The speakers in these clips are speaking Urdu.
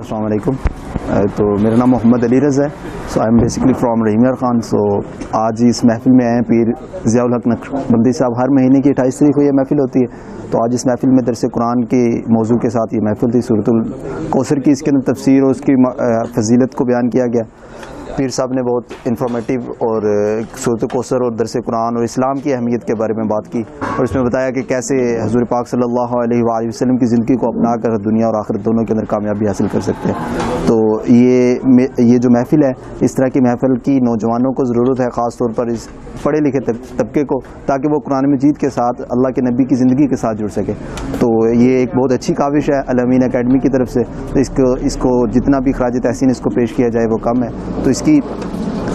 السلام علیکم. تو میرا نام محمد علی رضا ہے. سو آئی ایم بیسکلی فرام رحیم یار خان. سو آج اس محفل میں آئے پیر ضیاء الحق نقشبندی صاحب. ہر مہینے کی 28 تاریخ کو یہ محفل ہوتی ہے. تو آج اس محفل میں درس قرآن کے موضوع کے ساتھ یہ محفل تھی. سورۃ الکوثر کی اس کے اندر تفسیر اور اس کی فضیلت کو بیان کیا گیا. پیر صاحب نے بہت انفارمیٹیو اور سورۃ الکوثر اور درس قرآن اور اسلام کی اہمیت کے بارے میں بات کی, اور اس میں بتایا کہ کیسے حضور پاک صلی اللہ علیہ وآلہ وسلم کی زندگی کو اپنا کر دنیا اور آخرت دونوں کے اندر کامیابی حاصل کر سکتے ہیں. تو یہ جو محفل ہے, اس طرح کی محفل کی نوجوانوں کو ضرورت ہے, خاص طور پر اس پڑھے لکھے طبقے کو, تاکہ وہ قرآن مجید کے ساتھ اللہ کے نبی کی زندگی کے ساتھ جڑ سکے. تو یہ ایک بہت اچھی کاوش ہے الامین اکیڈمی کی طرف سے. اس کو جتنا بھی خراج تحسین اس کو پیش کیا جائے وہ کم ہے. تو اس کی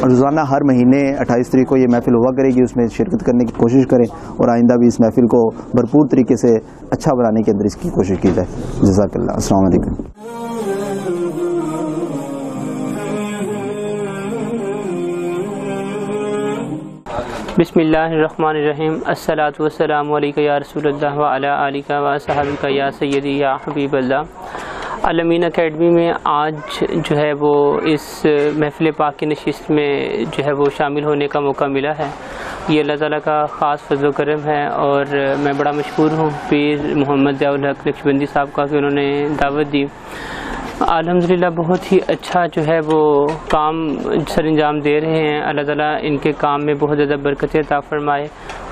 روزانہ ہر مہینے 28 تاریخ کو یہ محفل ہوا کرے گی. اس میں شرکت کرنے کی کوشش کریں, اور آئندہ بھی اس محفل کو بھرپور طریقے سے اچھا بنانے کے اندر اس کی کوشش کی جائے. جزاک اللہ. السلام علیکم. بسم اللہ الرحمن الرحیم. الصلاۃ والسلام علیک یا رسول اللہ وعلی آلک وصحبک یا سیدی یا حبیب اللہ. الامین اکیڈمی میں آج جو ہے وہ اس محفل پاک کی نشست میں جو ہے وہ شامل ہونے کا موقع ملا ہے. یہ اللہ تعالیٰ کا خاص فضل و کرم ہے, اور میں بڑا مشکور ہوں پیر محمد ضیاء الحق نقشبندی صاحب کا کہ انہوں نے دعوت دی. الحمدللہ بہت ہی اچھا جو ہے وہ کام سر انجام دے رہے ہیں. اللہ تعالیٰ ان کے کام میں بہت زیادہ برکت عطا فرمائے,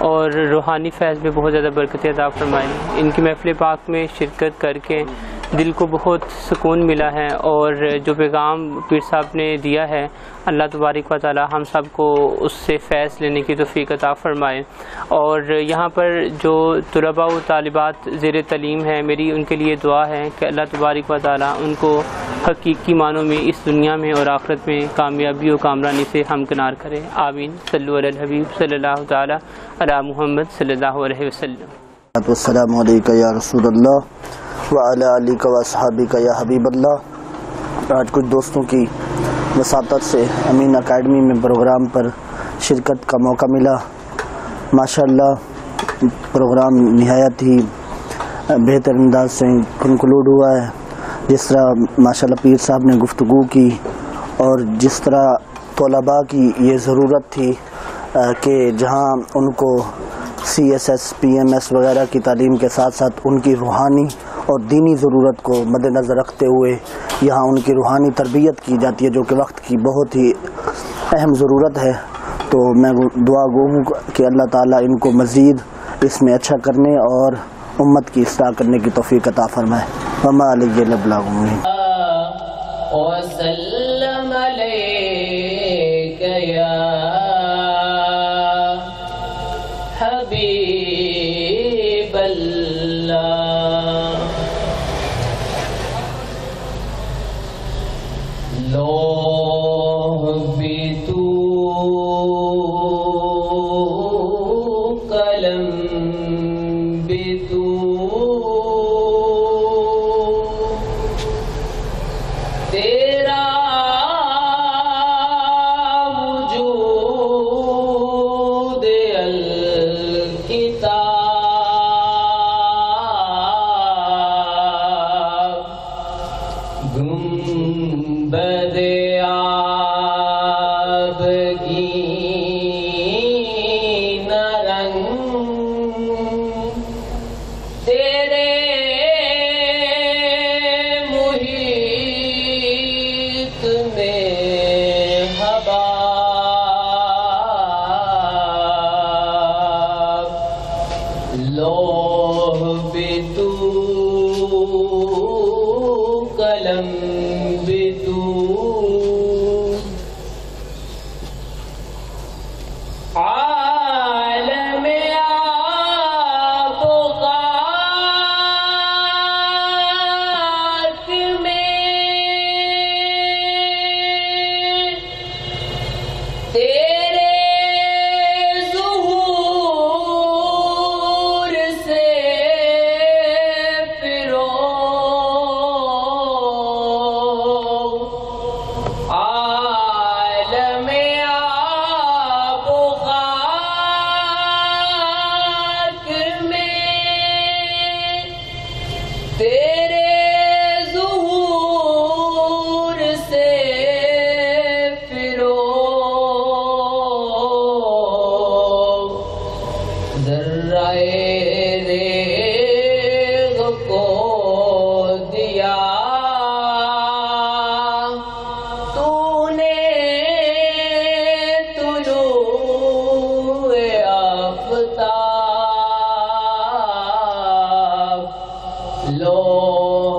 اور روحانی فیض میں بہت زیادہ برکت عطا فرمائے. ان کی محفل پاک میں شرکت کر کے دل کو بہت سکون ملا ہے, اور جو پیغام پیر صاحب نے دیا ہے اللہ تبارک و تعالی ہم سب کو اس سے فیض لینے کی توفیق عطا فرمائے. اور یہاں پر جو طلباء و طالبات زیر تعلیم ہیں, میری ان کے لیے دعا ہے کہ اللہ تبارک و تعالی ان کو حقیقی معنوں میں اس دنیا میں اور آخرت میں کامیابی و کامرانی سے ہمکنار کرے. آمین. صلو علی الحبیب صلی اللہ تعالی علی محمد صلی اللہ علیہ وسلم. السلام علیکم یا رسول اللہ وعلی آلک وصحبک یا حبیب اللہ. آج کچھ دوستوں کی وساطت سے امین اکیڈمی میں پروگرام پر شرکت کا موقع ملا. ماشاءاللہ پروگرام نہایت ہی بہتر انداز سے کنکلوڈ ہوا ہے. جس طرح ماشاءاللہ پیر صاحب نے گفتگو کی, اور جس طرح طلباء کی یہ ضرورت تھی کہ جہاں ان کو CSS PMS وغیرہ کی تعلیم کے ساتھ ساتھ ان کی روحانی اور دینی ضرورت کو مد نظر رکھتے ہوئے یہاں ان کی روحانی تربیت کی جاتی ہے, جو کہ وقت کی بہت ہی اہم ضرورت ہے. تو میں دعا گو ہوں کہ اللہ تعالیٰ ان کو مزید اس میں اچھا کرنے اور امت کی اصلاح کرنے کی توفیق عطا فرمائے. وما علیہ البلاغ المبین. وسلم علیک یا حبیب اللہ. لوح بھی تو قلم بھی تو تیرا وجود الکتاب گنبد آبگین رنگ تیرے محیط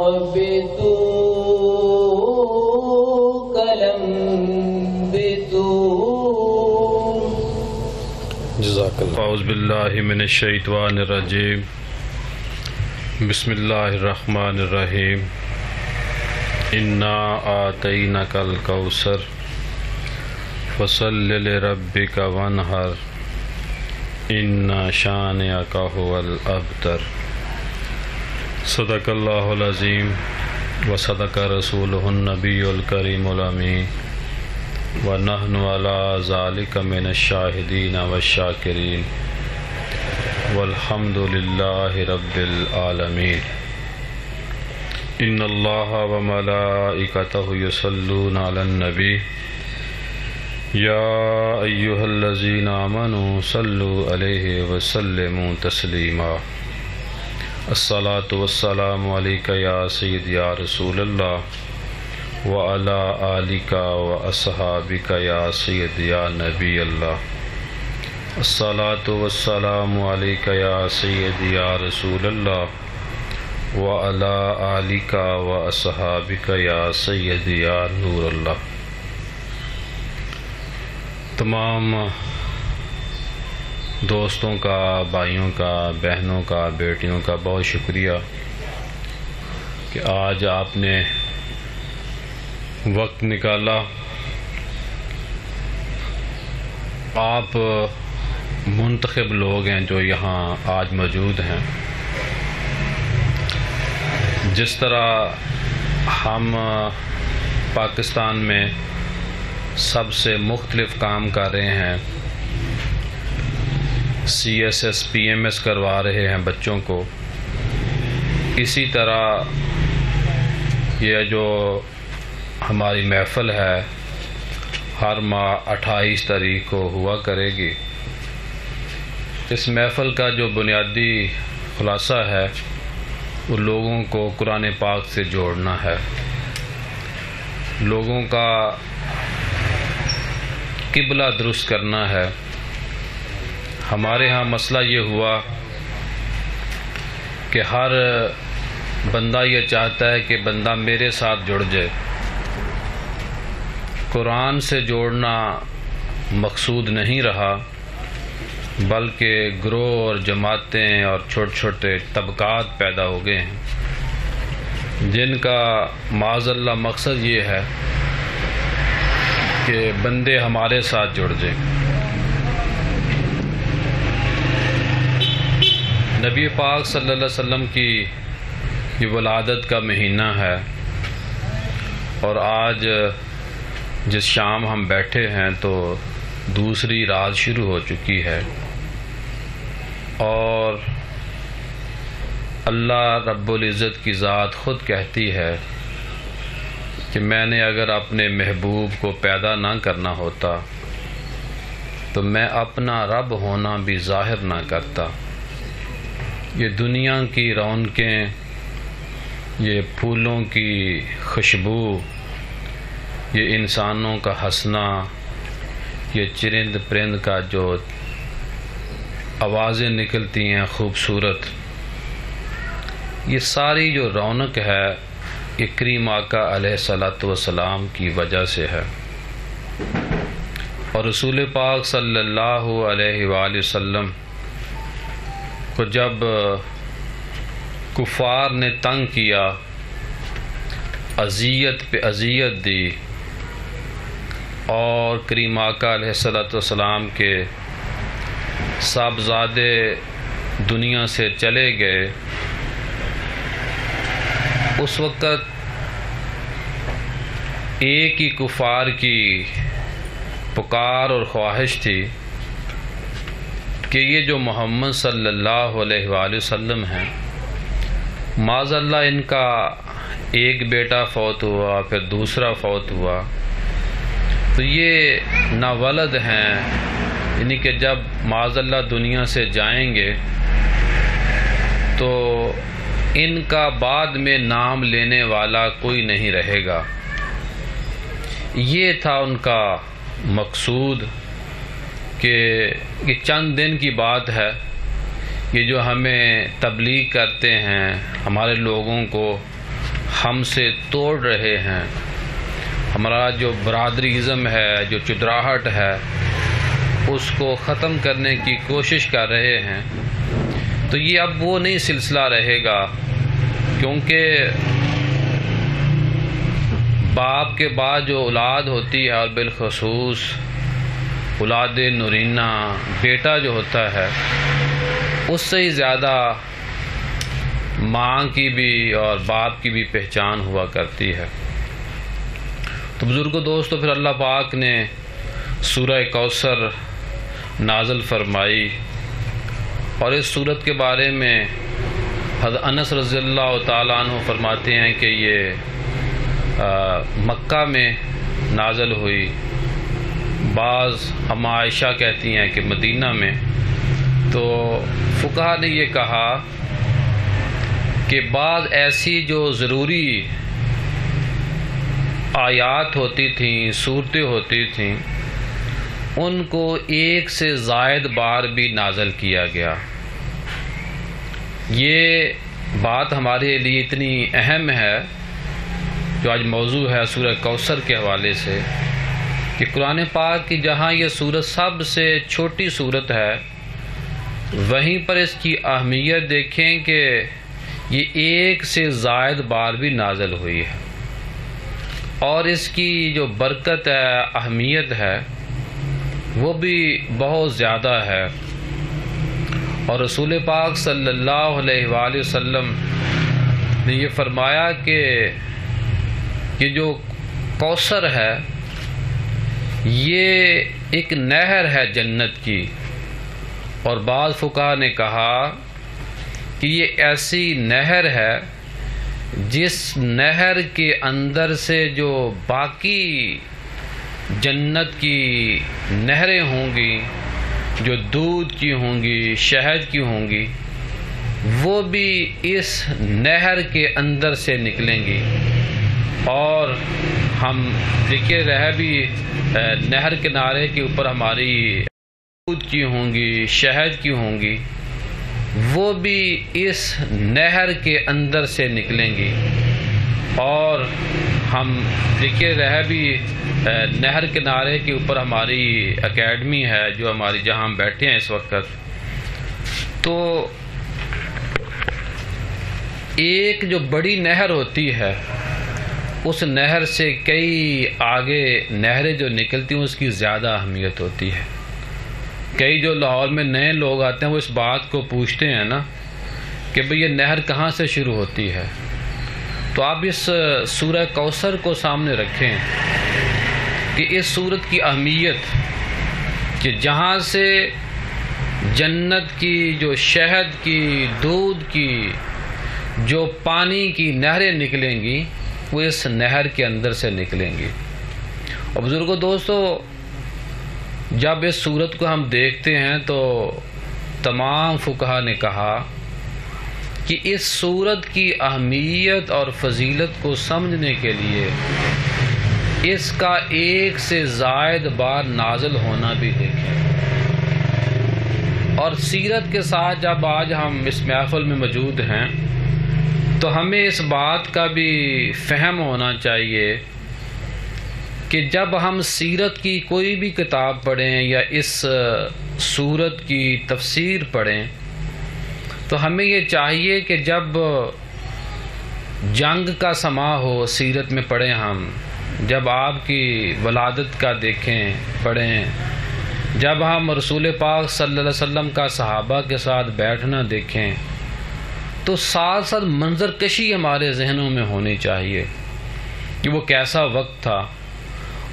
اعوذ باللہ من الشیطان الرجیم بسم اللہ الرحمن الرحیم انا آتینک الکوثر فصل لربک وانحر ان شانئک هو الابتر صدق اللہ العظیم وصدق رسولہ النبی الکریم الامین ونحن علی ذلک من الشاہدین والشاکرین والحمد للہ رب العالمین ان اللہ وملائکتہ یصلون علی النبی یا ایہا الذین آمنوا صلوا علیہ وسلموا تسلیما الصلاۃ والسلام علیک یا سید یا رسول اللہ وعلی آلک واصحابک یا سید یا نبی اللہ الصلاۃ والسلام علیک یا سید یا رسول اللہ وعلی آلک واصحابک یا سید یا نور اللہ۔ تمام دوستوں کا، بھائیوں کا، بہنوں کا، بیٹیوں کا بہت شکریہ کہ آج آپ نے وقت نکالا۔ آپ منتخب لوگ ہیں جو یہاں آج موجود ہیں۔ جس طرح ہم پاکستان میں سب سے مختلف کام کر رہے ہیں، CSS PMS کروا رہے ہیں بچوں کو، اسی طرح یہ جو ہماری محفل ہے ہر ماہ 28 تاریخ کو ہوا کرے گی۔ اس محفل کا جو بنیادی خلاصہ ہے وہ لوگوں کو قرآن پاک سے جوڑنا ہے، لوگوں کا قبلہ درست کرنا ہے۔ ہمارے ہاں مسئلہ یہ ہوا کہ ہر بندہ یہ چاہتا ہے کہ بندہ میرے ساتھ جڑ جائے۔ قرآن سے جوڑنا مقصود نہیں رہا، بلکہ گروہ اور جماعتیں اور چھوٹے چھوٹے طبقات پیدا ہو گئے ہیں جن کا معاذ اللہ مقصد یہ ہے کہ بندے ہمارے ساتھ جڑ جائیں۔ نبی پاک صلی اللہ علیہ وسلم کی یہ ولادت کا مہینہ ہے، اور آج جس شام ہم بیٹھے ہیں تو دوسری رات شروع ہو چکی ہے، اور اللہ رب العزت کی ذات خود کہتی ہے کہ میں نے اگر اپنے محبوب کو پیدا نہ کرنا ہوتا تو میں اپنا رب ہونا بھی ظاہر نہ کرتا۔ یہ دنیا کی رونقیں، یہ پھولوں کی خوشبو، یہ انسانوں کا ہنسنا، یہ چرند پرند کا جو آوازیں نکلتی ہیں خوبصورت، یہ ساری جو رونق ہے یہ کریم آقا علیہ الصلاۃ والسلام کی وجہ سے ہے۔ اور رسول پاک صلی اللہ علیہ وآلہ وسلم کو جب کفار نے تنگ کیا، اذیت پہ اذیت دی، اور کریم آقا علیہ الصلاۃ والسلام کے صاحبزادے دنیا سے چلے گئے، اس وقت ایک ہی کفار کی پکار اور خواہش تھی کہ یہ جو محمد صلی اللہ علیہ وآلہ وسلم ہیں، معاذ اللہ ان کا ایک بیٹا فوت ہوا، پھر دوسرا فوت ہوا، تو یہ ناولد ہیں، یعنی کہ جب معاذ اللہ دنیا سے جائیں گے تو ان کا بعد میں نام لینے والا کوئی نہیں رہے گا۔ یہ تھا ان کا مقصود کہ یہ چند دن کی بات ہے، یہ جو ہمیں تبلیغ کرتے ہیں، ہمارے لوگوں کو ہم سے توڑ رہے ہیں، ہمارا جو برادریزم ہے، جو چدراہٹ ہے، اس کو ختم کرنے کی کوشش کر رہے ہیں، تو یہ اب وہ نہیں سلسلہ رہے گا، کیونکہ باپ کے بعد جو اولاد ہوتی ہے، اور بالخصوص اولاد نورینہ بیٹا جو ہوتا ہے، اس سے ہی زیادہ ماں کی بھی اور باپ کی بھی پہچان ہوا کرتی ہے۔ تو بزرگوں دوستو، پھر اللہ پاک نے سورہ کوثر نازل فرمائی، اور اس سورت کے بارے میں حضرت انس رضی اللہ تعالیٰ عنہ فرماتے ہیں کہ یہ مکہ میں نازل ہوئی، بعض اما عائشہ کہتی ہیں کہ مدینہ میں۔ تو فقہا نے یہ کہا کہ بعض ایسی جو ضروری آیات ہوتی تھیں، صورتیں ہوتی تھیں، ان کو ایک سے زائد بار بھی نازل کیا گیا۔ یہ بات ہمارے لیے اتنی اہم ہے، جو آج موضوع ہے سورہ کوثر کے حوالے سے، کہ قرآن پاک کی جہاں یہ سورت سب سے چھوٹی سورت ہے، وہیں پر اس کی اہمیت دیکھیں کہ یہ ایک سے زائد بار بھی نازل ہوئی ہے، اور اس کی جو برکت ہے، اہمیت ہے، وہ بھی بہت زیادہ ہے۔ اور رسول پاک صلی اللہ علیہ وآلہ وسلم نے یہ فرمایا کہ یہ جو کوثر ہے، یہ ایک نہر ہے جنت کی، اور بعض فقہا نے کہا کہ یہ ایسی نہر ہے جس نہر کے اندر سے جو باقی جنت کی نہریں ہوں گی، جو دودھ کی ہوں گی، شہد کی ہوں گی، وہ بھی اس نہر کے اندر سے نکلیں گی۔ اور ہم دیکھے رہے بھی نہر کنارے کے اوپر ہماری دودھ کی ہوں گی، شہد کی ہوں گی، وہ بھی اس نہر کے اندر سے نکلیں گی۔ اور ہم دیکھے رہے بھی نہر کنارے کے اوپر ہماری اکیڈمی ہے، جو ہماری جہاں ہم بیٹھے ہیں اس وقت، تو ایک جو بڑی نہر ہوتی ہے، اس نہر سے کئی آگے نہریں جو نکلتی ہیں، اس کی زیادہ اہمیت ہوتی ہے۔ کئی جو لاہور میں نئے لوگ آتے ہیں، وہ اس بات کو پوچھتے ہیں نا کہ بھئی یہ نہر کہاں سے شروع ہوتی ہے، تو آپ اس سورہ کوثر کو سامنے رکھیں کہ اس سورت کی اہمیت، کہ جہاں سے جنت کی جو شہد کی، دودھ کی، جو پانی کی نہریں نکلیں گی، وہ اس نہر کے اندر سے نکلیں گی۔ اور بزرگوں دوستو، جب اس سورت کو ہم دیکھتے ہیں تو تمام فقہا نے کہا کہ اس سورت کی اہمیت اور فضیلت کو سمجھنے کے لیے اس کا ایک سے زائد بار نازل ہونا بھی دیکھیں۔ اور سیرت کے ساتھ جب آج ہم اس محفل میں موجود ہیں، تو ہمیں اس بات کا بھی فہم ہونا چاہیے کہ جب ہم سیرت کی کوئی بھی کتاب پڑھیں یا اس سورت کی تفسیر پڑھیں، تو ہمیں یہ چاہیے کہ جب جنگ کا سما ہو، سیرت میں پڑھیں ہم، جب آپ کی ولادت کا دیکھیں، پڑھیں، جب ہم رسول پاک صلی اللہ علیہ وسلم کا صحابہ کے ساتھ بیٹھنا دیکھیں، تو ساتھ ساتھ منظر کشی ہمارے ذہنوں میں ہونی چاہیے کہ وہ کیسا وقت تھا۔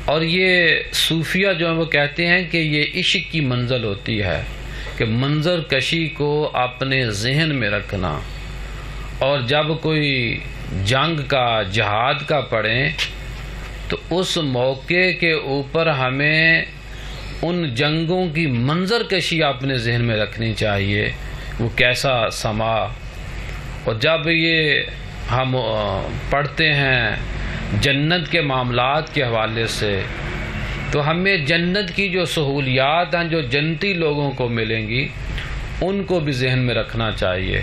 اور یہ صوفیہ جو ہیں وہ کہتے ہیں کہ یہ عشق کی منزل ہوتی ہے، کہ منظر کشی کو اپنے ذہن میں رکھنا، اور جب کوئی جنگ کا، جہاد کا پڑھیں، تو اس موقع کے اوپر ہمیں ان جنگوں کی منظر کشی اپنے ذہن میں رکھنی چاہیے، وہ کیسا سما۔ اور جب یہ ہم پڑھتے ہیں جنت کے معاملات کے حوالے سے، تو ہمیں جنت کی جو سہولیات ہیں، جو جنتی لوگوں کو ملیں گی، ان کو بھی ذہن میں رکھنا چاہیے۔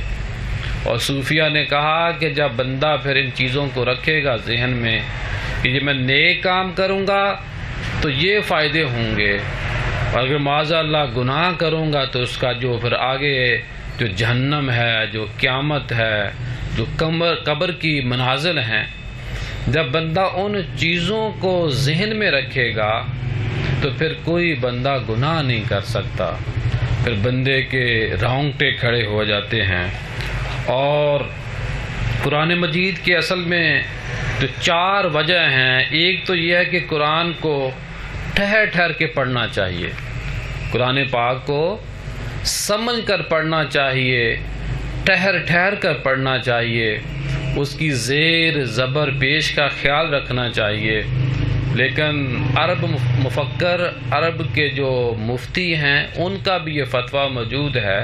اور صوفیہ نے کہا کہ جب بندہ پھر ان چیزوں کو رکھے گا ذہن میں کہ یہ میں نیک کام کروں گا تو یہ فائدے ہوں گے، اور اگر معاذ اللہ گناہ کروں گا تو اس کا جو پھر آگے جو جہنم ہے، جو قیامت ہے، جو قبر کی منازل ہیں، جب بندہ ان چیزوں کو ذہن میں رکھے گا تو پھر کوئی بندہ گناہ نہیں کر سکتا، پھر بندے کے رونگٹے کھڑے ہو جاتے ہیں۔ اور قرآن مجید کے اصل میں جو 4 وجہ ہیں، ایک تو یہ ہے کہ قرآن کو ٹھہر ٹھہر کے پڑھنا چاہیے، قرآن پاک کو سمجھ کر پڑھنا چاہیے، ٹھہر ٹھہر کر پڑھنا چاہیے، اس کی زیر زبر پیش کا خیال رکھنا چاہیے۔ لیکن عرب مفکر، عرب کے جو مفتی ہیں، ان کا بھی یہ فتویٰ موجود ہے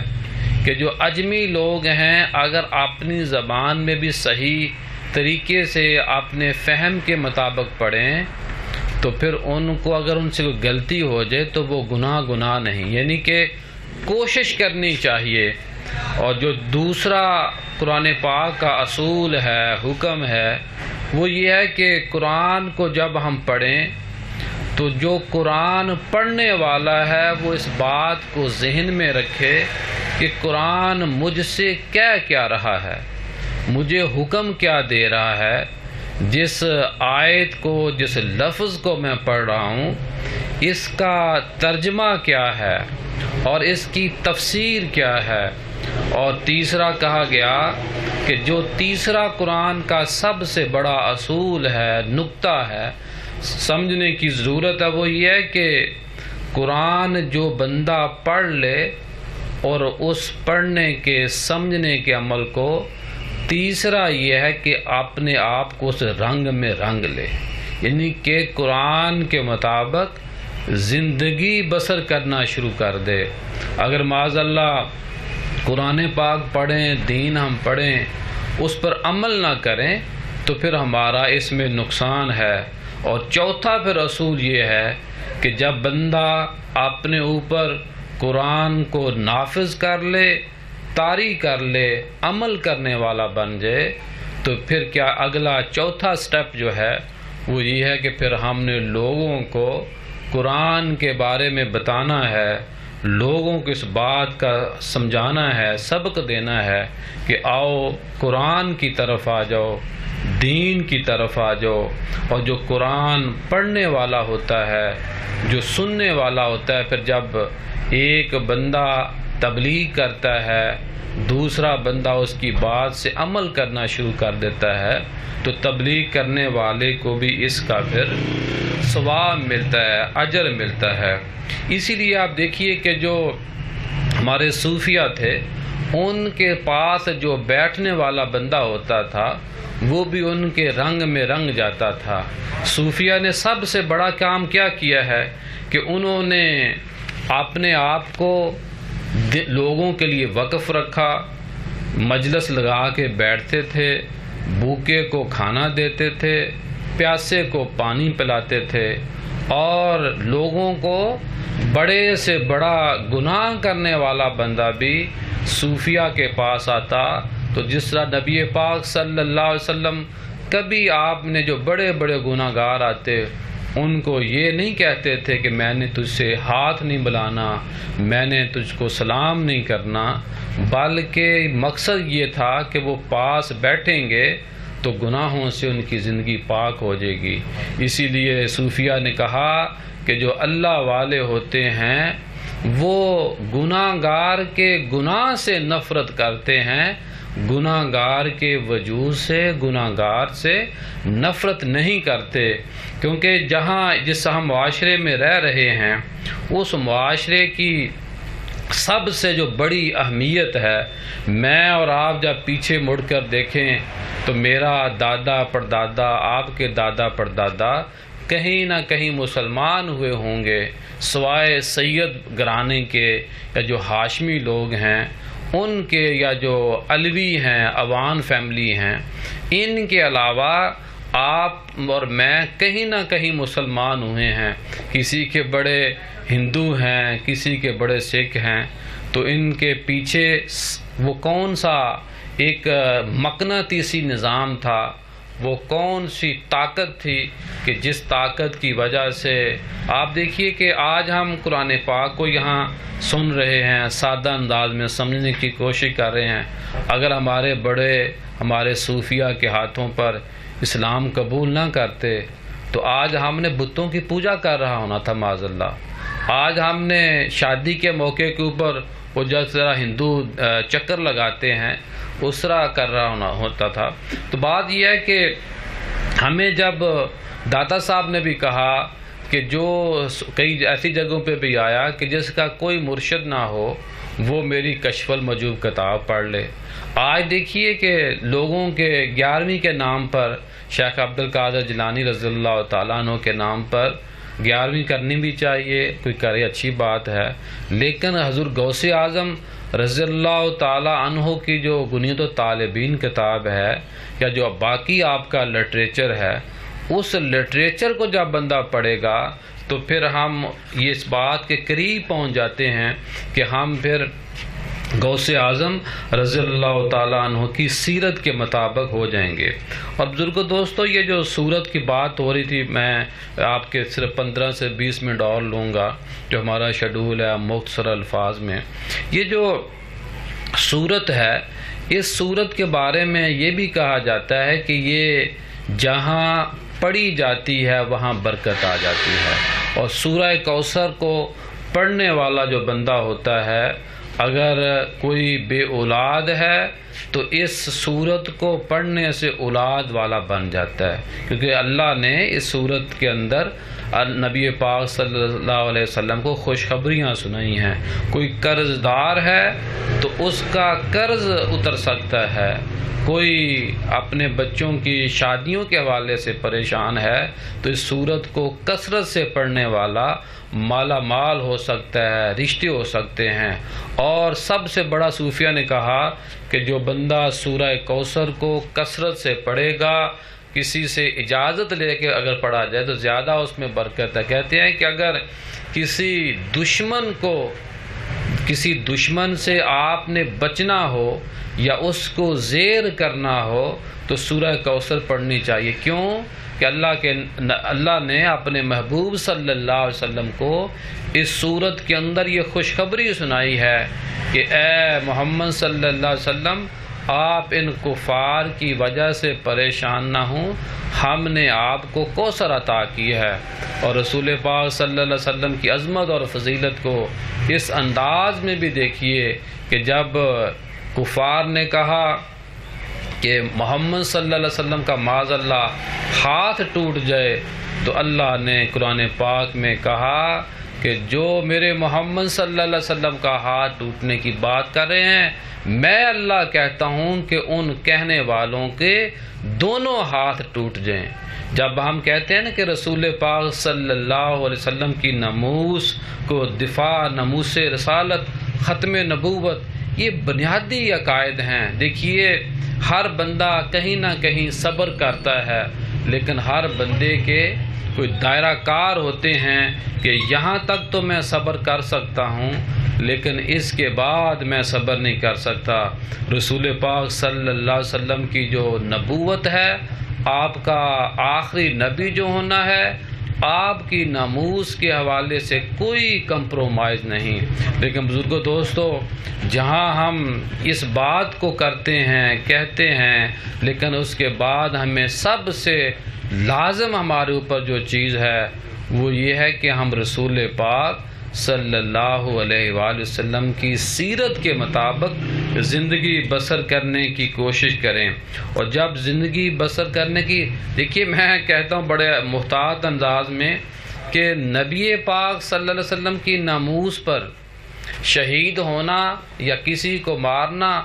کہ جو اجمی لوگ ہیں اگر اپنی زبان میں بھی صحیح طریقے سے اپنے فہم کے مطابق پڑھیں تو پھر ان کو اگر ان سے کوئی غلطی ہو جائے تو وہ گناہ نہیں، یعنی کہ کوشش کرنی چاہیے۔ اور جو دوسرا قرآن پاک کا اصول ہے، حکم ہے، وہ یہ ہے کہ قرآن کو جب ہم پڑھیں تو جو قرآن پڑھنے والا ہے وہ اس بات کو ذہن میں رکھے کہ قرآن مجھ سے کیا رہا ہے، مجھے حکم کیا دے رہا ہے، جس آیت کو، جس لفظ کو میں پڑھ رہا ہوں اس کا ترجمہ کیا ہے اور اس کی تفسیر کیا ہے۔ اور تیسرا کہا گیا کہ جو تیسرا قرآن کا سب سے بڑا اصول ہے، نقطہ ہے، سمجھنے کی ضرورت ہے، وہ یہ ہے کہ قرآن جو بندہ پڑھ لے اور اس پڑھنے کے سمجھنے کے عمل کو، تیسرا یہ ہے کہ اپنے آپ کو اس رنگ میں رنگ لے، یعنی کہ قرآن کے مطابق زندگی بسر کرنا شروع کر دے۔ اگر معاذ اللہ قرآن پاک پڑھیں، دین ہم پڑھیں، اس پر عمل نہ کریں تو پھر ہمارا اس میں نقصان ہے۔ اور چوتھا پھر اصول یہ ہے کہ جب بندہ اپنے اوپر قرآن کو نافذ کر لے، طاری کر لے، عمل کرنے والا بن جائے تو پھر کیا اگلا چوتھا سٹیپ جو ہے وہ یہ ہے کہ پھر ہم نے لوگوں کو قرآن کے بارے میں بتانا ہے، لوگوں کو اس بات کا سمجھانا ہے، سبق دینا ہے کہ آؤ قرآن کی طرف آ جاؤ، دین کی طرف آ جاؤ۔ اور جو قرآن پڑھنے والا ہوتا ہے، جو سننے والا ہوتا ہے، پھر جب ایک بندہ تبلیغ کرتا ہے، دوسرا بندہ اس کی بات سے عمل کرنا شروع کر دیتا ہے تو تبلیغ کرنے والے کو بھی اس کا پھر ثواب ملتا ہے، اجر ملتا ہے۔ اسی لیے آپ دیکھیے کہ جو ہمارے صوفیہ تھے ان کے پاس جو بیٹھنے والا بندہ ہوتا تھا وہ بھی ان کے رنگ میں رنگ جاتا تھا۔ صوفیہ نے سب سے بڑا کام کیا ہے کہ انہوں نے اپنے آپ کو لوگوں کے لیے وقف رکھا، مجلس لگا کے بیٹھتے تھے، بھوکے کو کھانا دیتے تھے، پیاسے کو پانی پلاتے تھے، اور لوگوں کو بڑے سے بڑا گناہ کرنے والا بندہ بھی صوفیہ کے پاس آتا تو جس طرح نبی پاک صلی اللہ علیہ وسلم کبھی آپ نے جو بڑے بڑے گناہ گار آتے ان کو یہ نہیں کہتے تھے کہ میں نے تجھ سے ہاتھ نہیں ملانا، میں نے تجھ کو سلام نہیں کرنا، بلکہ مقصد یہ تھا کہ وہ پاس بیٹھیں گے تو گناہوں سے ان کی زندگی پاک ہو جائے گی۔ اسی لیے صوفیہ نے کہا کہ جو اللہ والے ہوتے ہیں وہ گناہ گار کے گناہ سے نفرت کرتے ہیں، گناہ گار کے وجود سے، گناہ گار سے نفرت نہیں کرتے، کیونکہ جس ہم معاشرے میں رہ رہے ہیں اس معاشرے کی سب سے جو بڑی اہمیت ہے، میں اور آپ جب پیچھے مڑ کر دیکھیں تو میرا دادا پردادا، آپ کے دادا پردادا کہیں نہ کہیں مسلمان ہوئے ہوں گے، سوائے سید گھرانے کے یا جو ہاشمی لوگ ہیں ان کے، یا جو علوی ہیں، عوان فیملی ہیں، ان کے علاوہ آپ اور میں کہیں نہ کہیں مسلمان ہوئے ہیں۔ کسی کے بڑے ہندو ہیں، کسی کے بڑے سکھ ہیں، تو ان کے پیچھے وہ کون سا ایک مقناطیسی نظام تھا، وہ کون سی طاقت تھی کہ جس طاقت کی وجہ سے آپ دیکھیے کہ آج ہم قرآن پاک کو یہاں سن رہے ہیں، سادہ انداز میں سمجھنے کی کوشش کر رہے ہیں. اگر ہمارے بڑے ہمارے صوفیہ کے ہاتھوں پر اسلام قبول نہ کرتے تو آج ہم نے بتوں کی پوجا کر رہا ہونا تھا معاذ اللہ. آج ہم نے شادی کے موقع کے اوپر وہ جس طرح ہندو چکر لگاتے ہیں اس طرح کر رہا ہوتا تھا. تو بات یہ ہے کہ ہمیں جب داتا صاحب نے بھی کہا کہ جو کئی ایسی جگہوں پہ بھی آیا کہ جس کا کوئی مرشد نہ ہو وہ میری کشف المجوب کتاب پڑھ لے. آج دیکھیے کہ لوگوں کے 11ویں کے نام پر شیخ عبد القادر جیلانی رضی اللہ تعالیٰ عنہ کے نام پر 11ویں کرنی بھی چاہیے، کوئی کرے اچھی بات ہے، لیکن حضور غوث اعظم رضی اللہ تعالیٰ عنہ کی جو گنیت و طالبین کتاب ہے یا جو باقی آپ کا لٹریچر ہے، اس لٹریچر کو جب بندہ پڑھے گا تو پھر ہم یہ اس بات کے قریب پہنچ جاتے ہیں کہ ہم پھر غوث اعظم رضی اللہ تعالیٰ عنہ کی سیرت کے مطابق ہو جائیں گے. اور بزرگوں دوستو، یہ جو سورت کی بات ہو رہی تھی، میں آپ کے صرف 15 سے 20 منٹ اور لوں گا جو ہمارا شیڈول ہے مختصر الفاظ میں. یہ جو سورت ہے، اس سورت کے بارے میں یہ بھی کہا جاتا ہے کہ یہ جہاں پڑھی جاتی ہے وہاں برکت آ جاتی ہے. اور سورہ کوثر کو پڑھنے والا جو بندہ ہوتا ہے، اگر کوئی بے اولاد ہے تو اس سورت کو پڑھنے سے اولاد والا بن جاتا ہے، کیونکہ اللہ نے اس سورت کے اندر نبی پاک صلی اللہ علیہ وسلم کو خوشخبریاں سنائی ہیں. کوئی قرض دار ہے تو اس کا قرض اتر سکتا ہے، کوئی اپنے بچوں کی شادیوں کے حوالے سے پریشان ہے تو اس سورت کو کثرت سے پڑھنے والا مالا مال ہو سکتا ہے، رشتے ہو سکتے ہیں. اور سب سے بڑا صوفیہ نے کہا کہ جو بندہ سورہ کوثر کو کثرت سے پڑھے گا، کسی سے اجازت لے کے اگر پڑھا جائے تو زیادہ اس میں برکت ہے. کہتے ہیں کہ اگر کسی دشمن سے آپ نے بچنا ہو یا اس کو زیر کرنا ہو تو سورہ کوثر پڑھنی چاہیے. کیوں کہ اللہ نے اپنے محبوب صلی اللہ علیہ وسلم کو اس سورت کے اندر یہ خوشخبری سنائی ہے کہ اے محمد صلی اللہ علیہ وسلم، آپ ان کفار کی وجہ سے پریشان نہ ہوں، ہم نے آپ کو کوثر عطا کی ہے. اور رسول پاک صلی اللہ علیہ وسلم کی عظمت اور فضیلت کو اس انداز میں بھی دیکھیے کہ جب کفار نے کہا کہ محمد صلی اللہ علیہ وسلم کا معاذ اللہ ہاتھ ٹوٹ جائے تو اللہ نے قرآن پاک میں کہا کہ جو میرے محمد صلی اللہ علیہ وسلم کا ہاتھ ٹوٹنے کی بات کر رہے ہیں، میں اللہ کہتا ہوں کہ ان کہنے والوں کے دونوں ہاتھ ٹوٹ جائیں. جب ہم کہتے ہیں نا کہ رسول پاک صلی اللہ علیہ وسلم کی ناموس کو دفاع، ناموس رسالت، ختم نبوت، یہ بنیادی عقائد ہیں. دیکھیے ہر بندہ کہیں نہ کہیں صبر کرتا ہے، لیکن ہر بندے کے کوئی دائرہ کار ہوتے ہیں کہ یہاں تک تو میں صبر کر سکتا ہوں لیکن اس کے بعد میں صبر نہیں کر سکتا. رسول پاک صلی اللہ علیہ وسلم کی جو نبوت ہے، آپ کا آخری نبی جو ہونا ہے، آپ کی ناموس کے حوالے سے کوئی کمپرومائز نہیں. لیکن بزرگوں دوستو، جہاں ہم اس بات کو کرتے ہیں، کہتے ہیں، لیکن اس کے بعد ہمیں سب سے لازم ہمارے اوپر جو چیز ہے وہ یہ ہے کہ ہم رسول پاک صلی اللہ علیہ وآلہ وسلم کی سیرت کے مطابق زندگی بسر کرنے کی کوشش کریں. اور جب زندگی بسر کرنے کی، دیکھیے میں کہتا ہوں بڑے محتاط انداز میں کہ نبی پاک صلی اللہ علیہ وسلم کی ناموس پر شہید ہونا یا کسی کو مارنا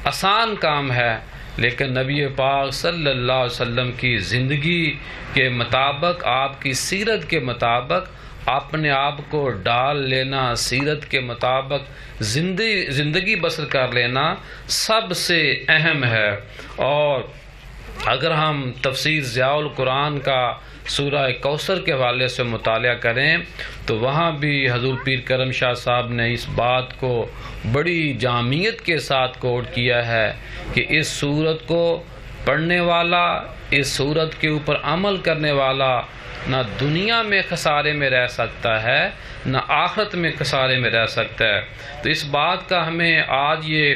آسان کام ہے، لیکن نبی پاک صلی اللہ علیہ وسلم کی زندگی کے مطابق، آپ کی سیرت کے مطابق اپنے آپ کو ڈال لینا، سیرت کے مطابق زندگی بسر کر لینا سب سے اہم ہے. اور اگر ہم تفسیر ضیاء القرآن کا سورہ کوثر کے حوالے سے مطالعہ کریں تو وہاں بھی حضور پیر کرم شاہ صاحب نے اس بات کو بڑی جامعیت کے ساتھ کوٹ کیا ہے کہ اس سورت کو پڑھنے والا، اس سورت کے اوپر عمل کرنے والا نہ دنیا میں خسارے میں رہ سکتا ہے نہ آخرت میں خسارے میں رہ سکتا ہے۔ تو اس بات کا ہمیں آج یہ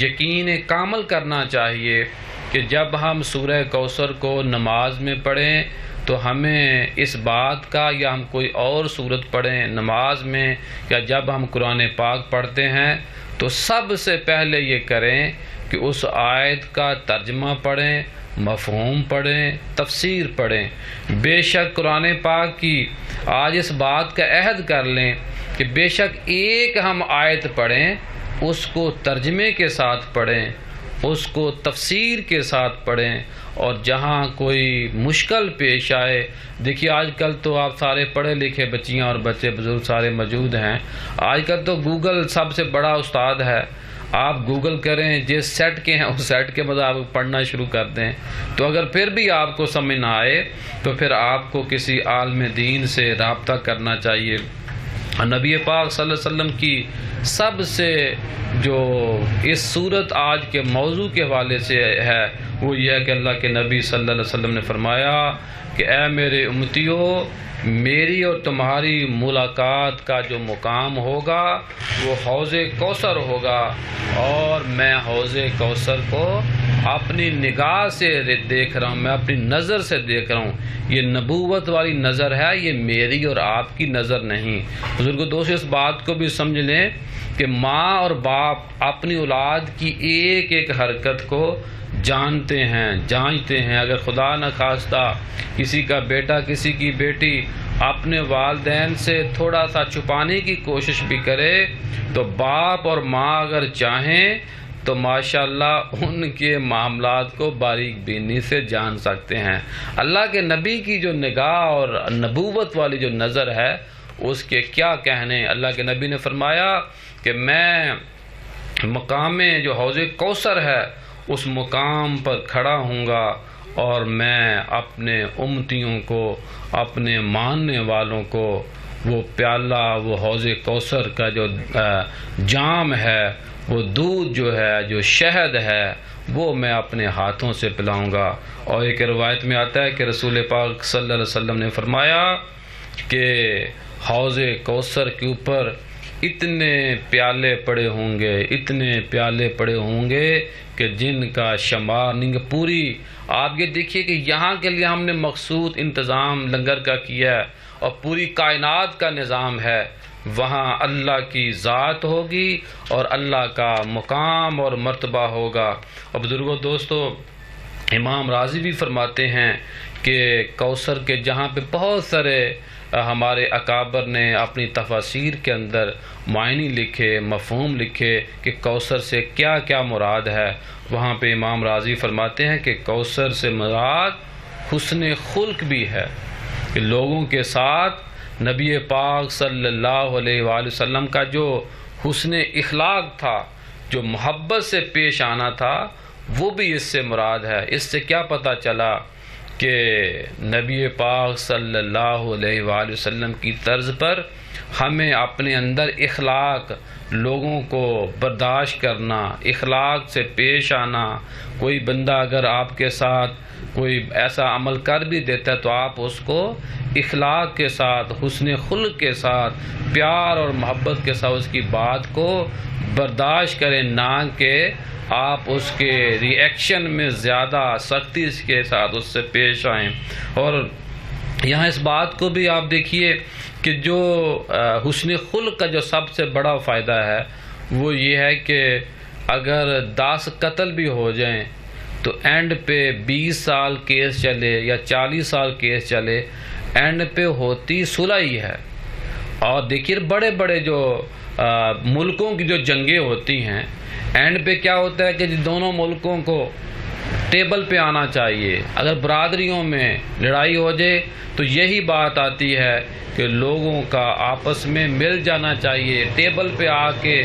یقین کامل کرنا چاہیے کہ جب ہم سورہ کوثر کو نماز میں پڑھیں تو ہمیں اس بات کا، یا ہم کوئی اور سورت پڑھیں نماز میں، یا جب ہم قرآن پاک پڑھتے ہیں تو سب سے پہلے یہ کریں کہ اس آیت کا ترجمہ پڑھیں، مفہوم پڑھیں، تفسیر پڑھیں۔ بے شک قرآن پاک کی آج اس بات کا عہد کر لیں کہ بے شک ایک ہم آیت پڑھیں، اس کو ترجمے کے ساتھ پڑھیں، اس کو تفسیر کے ساتھ پڑھیں، اور جہاں کوئی مشکل پیش آئے، دیکھیے آج کل تو آپ سارے پڑھے لکھے بچیاں اور بچے بزرگ سارے موجود ہیں، آج کل تو گوگل سب سے بڑا استاد ہے، آپ گوگل کریں جس سیٹ کے ہیں اس سیٹ کے مطابق پڑھنا شروع کر دیں، تو اگر پھر بھی آپ کو سمجھ نہ آئے تو پھر آپ کو کسی عالم دین سے رابطہ کرنا چاہیے۔ نبی پاک صلی اللہ علیہ وسلم کی سب سے جو اس صورت آج کے موضوع کے حوالے سے ہے وہ یہ ہے کہ اللہ کے نبی صلی اللہ علیہ وسلم نے فرمایا کہ اے میرے امتیو، میری اور تمہاری ملاقات کا جو مقام ہوگا وہ حوض کوثر ہوگا، اور میں حوض کوثر کو اپنی نگاہ سے دیکھ رہا ہوں، میں اپنی نظر سے دیکھ رہا ہوں۔ یہ نبوت والی نظر ہے، یہ میری اور آپ کی نظر نہیں۔ بزرگو دوست اس بات کو بھی سمجھ لیں کہ ماں اور باپ اپنی اولاد کی ایک ایک حرکت کو جانتے ہیں، جانچتے ہیں۔ اگر خدا نہ خواستہ کسی کا بیٹا، کسی کی بیٹی اپنے والدین سے تھوڑا سا چھپانے کی کوشش بھی کرے تو باپ اور ماں اگر چاہیں تو ماشاءاللہ ان کے معاملات کو باریک بینی سے جان سکتے ہیں۔ اللہ کے نبی کی جو نگاہ اور نبوت والی جو نظر ہے اس کے کیا کہنے۔ اللہ کے نبی نے فرمایا کہ میں مقام جو حوض کوثر ہے اس مقام پر کھڑا ہوں گا، اور میں اپنے امتیوں کو، اپنے ماننے والوں کو وہ پیالہ، وہ حوض کوثر کا جو جام ہے، وہ دودھ جو ہے، جو شہد ہے، وہ میں اپنے ہاتھوں سے پلاؤں گا۔ اور ایک روایت میں آتا ہے کہ رسول پاک صلی اللہ علیہ وسلم نے فرمایا کہ حوض کوثر کے اوپر اتنے پیالے پڑے ہوں گے، اتنے پیالے پڑے ہوں گے کہ جن کا شمار نہیں۔ پوری آپ یہ دیکھیے کہ یہاں کے لیے ہم نے مخصوص انتظام لنگر کا کیا ہے، اور پوری کائنات کا نظام ہے، وہاں اللہ کی ذات ہوگی اور اللہ کا مقام اور مرتبہ ہوگا۔ اور بزرگوں دوستو امام راضی بھی فرماتے ہیں کہ کوثر کے جہاں پہ بہت سارے ہمارے اکابر نے اپنی تفاسیر کے اندر معنی لکھے، مفہوم لکھے کہ کوثر سے کیا کیا مراد ہے، وہاں پہ امام راضی فرماتے ہیں کہ کوثر سے مراد حسن خلق بھی ہے، کہ لوگوں کے ساتھ نبی پاک صلی اللہ علیہ وآلہ وسلم کا جو حسن اخلاق تھا، جو محبت سے پیش آنا تھا، وہ بھی اس سے مراد ہے۔ اس سے کیا پتہ چلا کہ نبی پاک صلی اللہ علیہ وآلہ وسلم کی طرز پر ہمیں اپنے اندر اخلاق، لوگوں کو برداشت کرنا، اخلاق سے پیش آنا۔ کوئی بندہ اگر آپ کے ساتھ کوئی ایسا عمل کر بھی دیتا ہے تو آپ اس کو اخلاق کے ساتھ، حسن خلق کے ساتھ، پیار اور محبت کے ساتھ اس کی بات کو برداشت کریں، نہ کہ آپ اس کے ری ایکشن میں زیادہ سختی کے ساتھ اس سے پیش آئیں۔ اور یہاں اس بات کو بھی آپ دیکھیے کہ جو حسن خلق کا جو سب سے بڑا فائدہ ہے وہ یہ ہے کہ اگر 10 قتل بھی ہو جائیں تو اینڈ پہ 20 سال کیس چلے یا 40 سال کیس چلے، اینڈ پہ ہوتی صلح ہی ہے۔ اور دیکھیے بڑے بڑے جو ملکوں کی جو جنگیں ہوتی ہیں، اینڈ پہ کیا ہوتا ہے کہ دونوں ملکوں کو ٹیبل پہ آنا چاہیے۔ اگر برادریوں میں لڑائی ہو جائے تو یہی بات آتی ہے کہ لوگوں کا آپس میں مل جانا چاہیے، ٹیبل پہ آ کے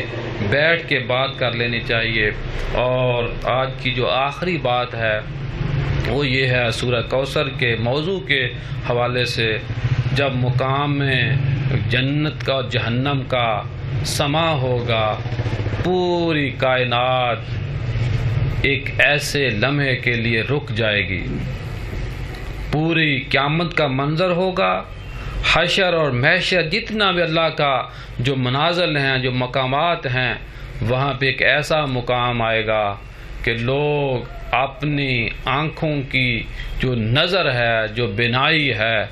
بیٹھ کے بات کر لینی چاہیے۔ اور آج کی جو آخری بات ہے وہ یہ ہے سورہ کوثر کے موضوع کے حوالے سے، جب مقام میں جنت کا اور جہنم کا سما ہوگا، پوری کائنات ایک ایسے لمحے کے لیے رک جائے گی، پوری قیامت کا منظر ہوگا، حشر اور محشر جتنا بھی اللہ کا جو منازل ہیں، جو مقامات ہیں، وہاں پہ ایک ایسا مقام آئے گا کہ لوگ اپنی آنکھوں کی جو نظر ہے، جو بینائی ہے،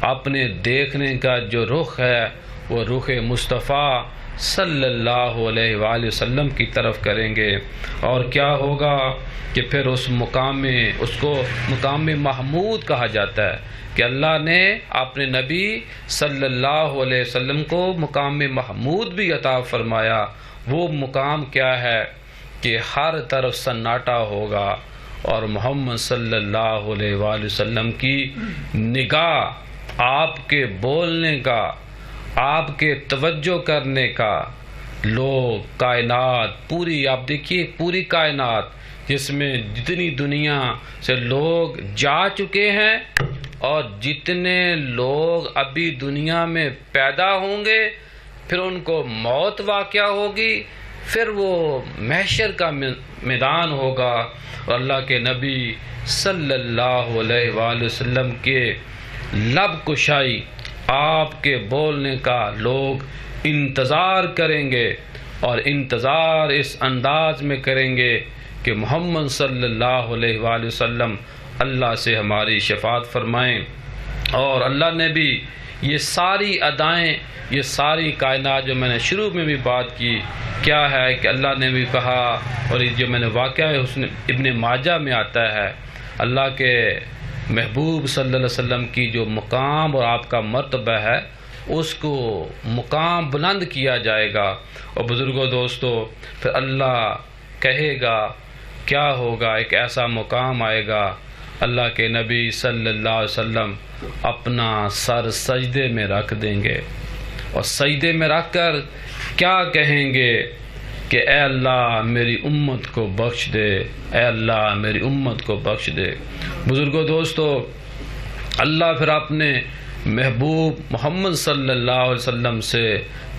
اپنے دیکھنے کا جو رخ ہے، وہ رخ مصطفیٰ صلی اللہ علیہ وآلہ وسلم کی طرف کریں گے۔ اور کیا ہوگا کہ پھر اس مقام میں، اس کو مقام محمود کہا جاتا ہے کہ اللہ نے اپنے نبی صلی اللہ علیہ وسلم کو مقام محمود بھی عطا فرمایا۔ وہ مقام کیا ہے کہ ہر طرف سناٹا ہوگا اور محمد صلی اللہ علیہ وآلہ وسلم کی نگاہ، آپ کے بولنے کا، آپ کے توجہ کرنے کا، لوگ، کائنات پوری، آپ دیکھیے پوری کائنات جس میں جتنی دنیا سے لوگ جا چکے ہیں اور جتنے لوگ ابھی دنیا میں پیدا ہوں گے، پھر ان کو موت واقع ہوگی، پھر وہ محشر کا میدان ہوگا، اور اللہ کے نبی صلی اللہ علیہ وآلہ وسلم کے لب کشائی، آپ کے بولنے کا لوگ انتظار کریں گے، اور انتظار اس انداز میں کریں گے کہ محمد صلی اللہ علیہ وآلہ وسلم اللہ سے ہماری شفاعت فرمائیں۔ اور اللہ نے بھی یہ ساری ادائیں، یہ ساری کائنات جو میں نے شروع میں بھی بات کی، کیا ہے کہ اللہ نے بھی کہا، اور یہ جو میں نے واقعہ ہے حسن ابن ماجہ میں آتا ہے، اللہ کے محبوب صلی اللہ علیہ وسلم کی جو مقام اور آپ کا مرتبہ ہے، اس کو مقام بلند کیا جائے گا۔ اور بزرگوں، دوستو، پھر اللہ کہے گا، کیا ہوگا، ایک ایسا مقام آئے گا، اللہ کے نبی صلی اللہ علیہ وسلم اپنا سر سجدے میں رکھ دیں گے، اور سجدے میں رکھ کر کیا کہیں گے کہ اے اللہ میری امت کو بخش دے، اے اللہ میری امت کو بخش دے۔ بزرگوں، دوستو، اللہ پھر اپنے محبوب محمد صلی اللہ علیہ وسلم سے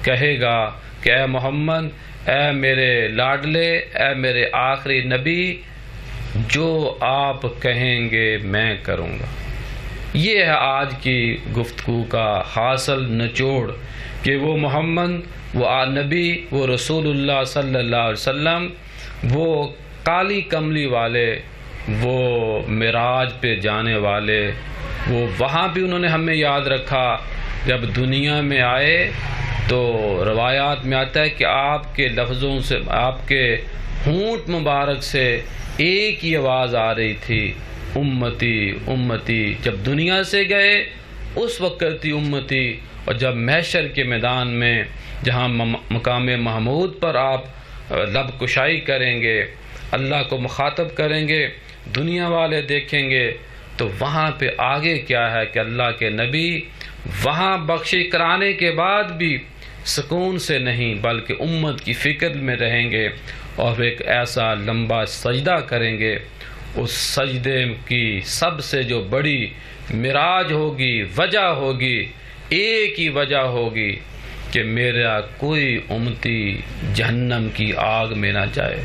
کہے گا کہ اے محمد، اے میرے لاڈلے، اے میرے آخری نبی، جو آپ کہیں گے میں کروں گا۔ یہ ہے آج کی گفتگو کا حاصل نچوڑ کہ وہ محمد، وہ نبی، وہ رسول اللہ صلی اللہ علیہ وسلم، وہ کالی کملی والے، وہ معراج پہ جانے والے، وہ وہاں بھی انہوں نے ہمیں یاد رکھا۔ جب دنیا میں آئے تو روایات میں آتا ہے کہ آپ کے لفظوں سے، آپ کے ہونٹ مبارک سے ایک ہی آواز آ رہی تھی، امتی امتی۔ جب دنیا سے گئے اس وقت تھی امتی، اور جب محشر کے میدان میں جہاں مقام محمود پر آپ لب کشائی کریں گے، اللہ کو مخاطب کریں گے، دنیا والے دیکھیں گے، تو وہاں پہ آگے کیا ہے کہ اللہ کے نبی وہاں بخشش کرانے کے بعد بھی سکون سے نہیں بلکہ امت کی فکر میں رہیں گے، اور ایک ایسا لمبا سجدہ کریں گے۔ اس سجدے کی سب سے جو بڑی معراج ہوگی، وجہ ہوگی، ایک ہی وجہ ہوگی کہ میرا کوئی امتی جہنم کی آگ میں نہ جائے۔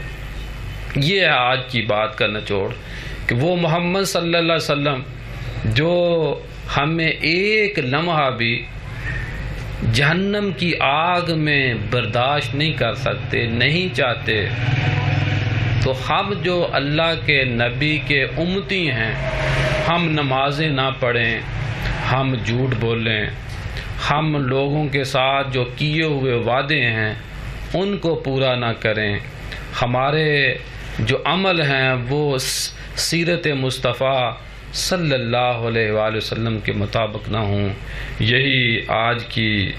یہ ہے آج کی بات کا نچوڑ کہ وہ محمد صلی اللہ علیہ وسلم جو ہمیں ایک لمحہ بھی جہنم کی آگ میں برداشت نہیں کر سکتے، نہیں چاہتے، تو ہم جو اللہ کے نبی کے امتی ہیں، ہم نمازیں نہ پڑھیں، ہم جھوٹ بولیں، ہم لوگوں کے ساتھ جو کیے ہوئے وعدے ہیں ان کو پورا نہ کریں، ہمارے جو عمل ہیں وہ سیرت مصطفیٰ صلی اللہ علیہ وآلہ وسلم کے مطابق نہ ہوں۔ یہی آج کی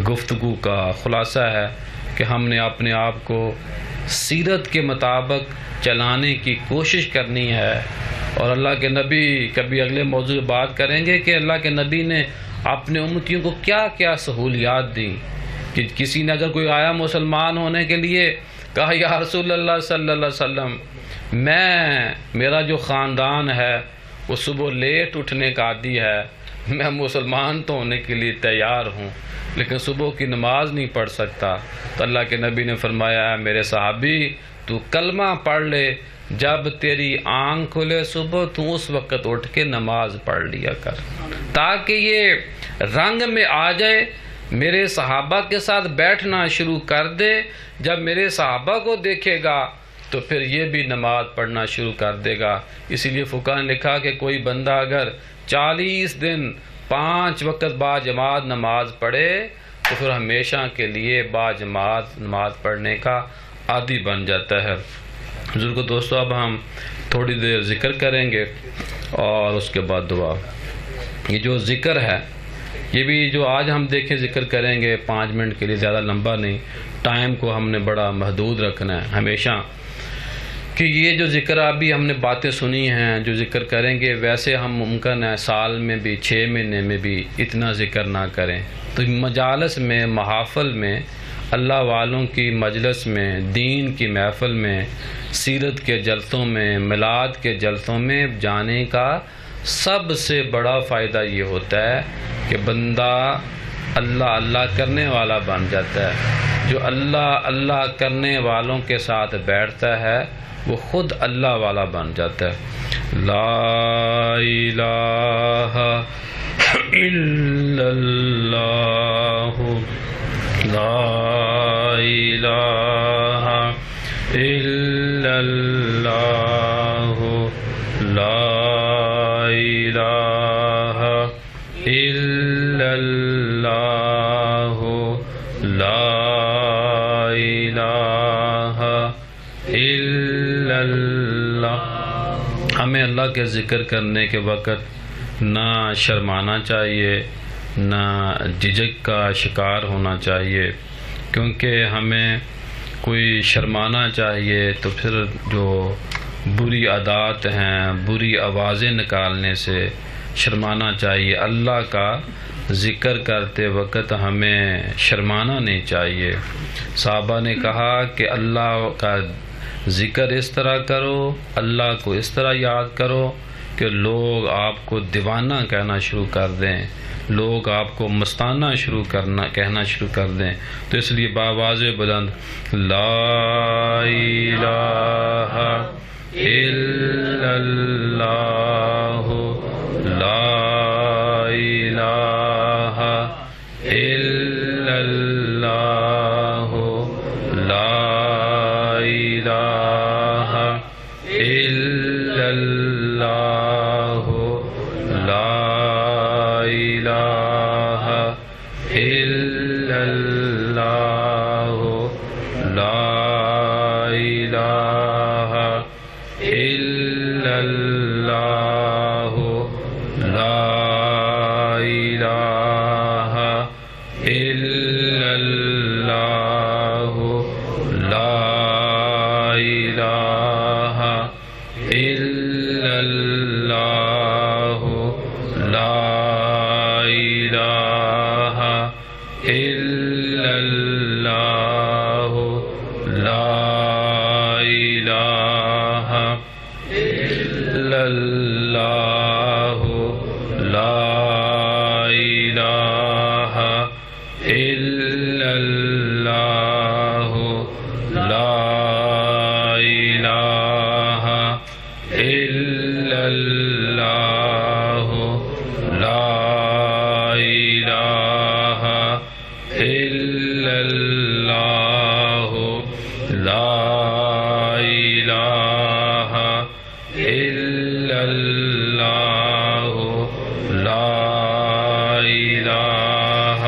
گفتگو کا خلاصہ ہے کہ ہم نے اپنے آپ کو سیرت کے مطابق چلانے کی کوشش کرنی ہے، اور اللہ کے نبی، کبھی اگلے موضوع بات کریں گے کہ اللہ کے نبی نے اپنے امتیوں کو کیا کیا سہولیات دیں، کہ کسی نے اگر کوئی آیا مسلمان ہونے کے لیے کہا یا رسول اللہ صلی اللہ علیہ وسلم میرا جو خاندان ہے وہ صبح لیٹ اٹھنے کا عادی ہے، میں مسلمان تو ہونے کے لیے تیار ہوں لیکن صبح کی نماز نہیں پڑھ سکتا، تو اللہ کے نبی نے فرمایا میرے صحابی تو کلمہ پڑھ لے، جب تیری آنکھ کھلے صبح تو اس وقت اٹھ کے نماز پڑھ لیا کر، تاکہ یہ رنگ میں آ جائے، میرے صحابہ کے ساتھ بیٹھنا شروع کر دے، جب میرے صحابہ کو دیکھے گا تو پھر یہ بھی نماز پڑھنا شروع کر دے گا۔ اسی لیے فقہ نے لکھا کہ کوئی بندہ اگر 40 دن 5 وقت با جماعت نماز پڑھے تو پھر ہمیشہ کے لیے با جماعت نماز پڑھنے کا عادی بن جاتا ہے۔ بزرگو دوستو، اب ہم تھوڑی دیر ذکر کریں گے اور اس کے بعد دعا۔ یہ جو ذکر ہے یہ بھی جو آج ہم دیکھیں ذکر کریں گے 5 منٹ کے لیے، زیادہ لمبا نہیں، ٹائم کو ہم نے بڑا محدود رکھنا ہے ہمیشہ، کہ یہ جو ذکر ابھی ہم نے باتیں سنی ہیں جو ذکر کریں گے، ویسے ہم ممکن ہے سال میں بھی 6 مہینے میں بھی اتنا ذکر نہ کریں، تو مجالس میں، محافل میں، اللہ والوں کی مجلس میں، دین کی محفل میں، سیرت کے جلسوں میں، میلاد کے جلسوں میں جانے کا سب سے بڑا فائدہ یہ ہوتا ہے کہ بندہ اللہ اللہ کرنے والا بن جاتا ہے۔ جو اللہ اللہ کرنے والوں کے ساتھ بیٹھتا ہے وہ خود اللہ والا بن جاتا ہے۔ لا الہ الا اللہ، لا الہ الا اللہ، لا الہ الا اللہ، لا الہ الا اللہ۔ ہمیں اللہ کے ذکر کرنے کے وقت نہ شرمانا چاہیے، نہ جھجک کا شکار ہونا چاہیے، کیونکہ ہمیں کوئی شرمانا چاہیے تو پھر جو بری عادات ہیں، بری آوازیں نکالنے سے شرمانا چاہیے۔ اللہ کا ذکر کرتے وقت ہمیں شرمانا نہیں چاہیے۔ صحابہ نے کہا کہ اللہ کا ذکر اس طرح کرو، اللہ کو اس طرح یاد کرو کہ لوگ آپ کو دیوانہ کہنا شروع کر دیں، لوگ آپ کو مستانہ کہنا شروع کر دیں۔ تو اس لیے بآواز بلند لا الہ الا اللہ، لا الہ الا اللہ، لا الہ الا اللہ، لا الہ الا اللہ، لا الہ الا اللہ، لا الہ الا اللہ، لا الہ الا اللہ، لا الہ الا اللہ، لا الہ الا اللہ، لا الہ الا اللہ، لا الہ الا اللہ، لا الہ الا اللہ، لا الہ الا اللہ، لا الہ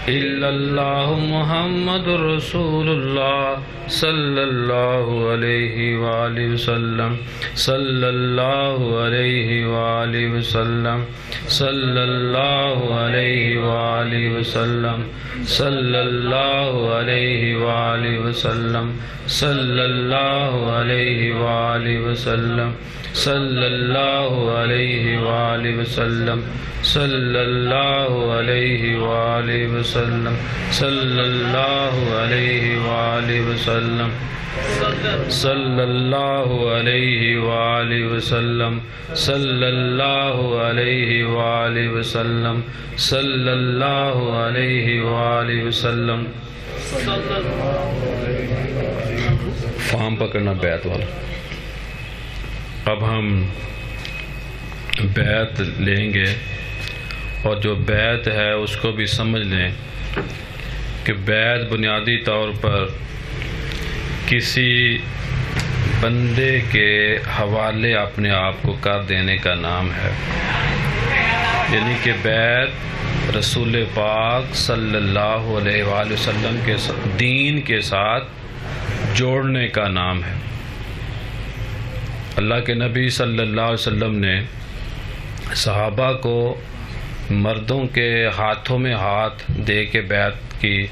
الا اللہ، محمد رسول اللہ صلی اللہ علیہ وآلہ وسلم، صلی اللہ علیہ وآلہ وسلم، صلی اللہ علیہ وآلہ وسلم، صلی اللہ علیہ وآلہ وسلم، صلی اللہ علیہ وآلہ وسلم، صلی اللہ علیہ وآلہ وسلم، صلی اللہ علیہ وآلہ وسلم، صلی اللہ علیہ وآلہ وسلم، صلی اللہ علیہ وآلہ وسلم صلی اللہ علیہ وآلہ وسلم صلی اللہ علیہ وآلہ وسلم. فام پکڑنا بیعت والا. اب ہم بیعت لیں گے اور جو بیعت ہے اس کو بھی سمجھ لیں کہ بیعت بنیادی طور پر کسی بندے کے حوالے اپنے آپ کو کر دینے کا نام ہے. یعنی کہ بیعت رسول پاک صلی اللہ علیہ وآلہ وسلم کے دین کے ساتھ جوڑنے کا نام ہے. اللہ کے نبی صلی اللہ علیہ وسلم نے صحابہ کو مردوں کے ہاتھوں میں ہاتھ دے کے بیعت کی،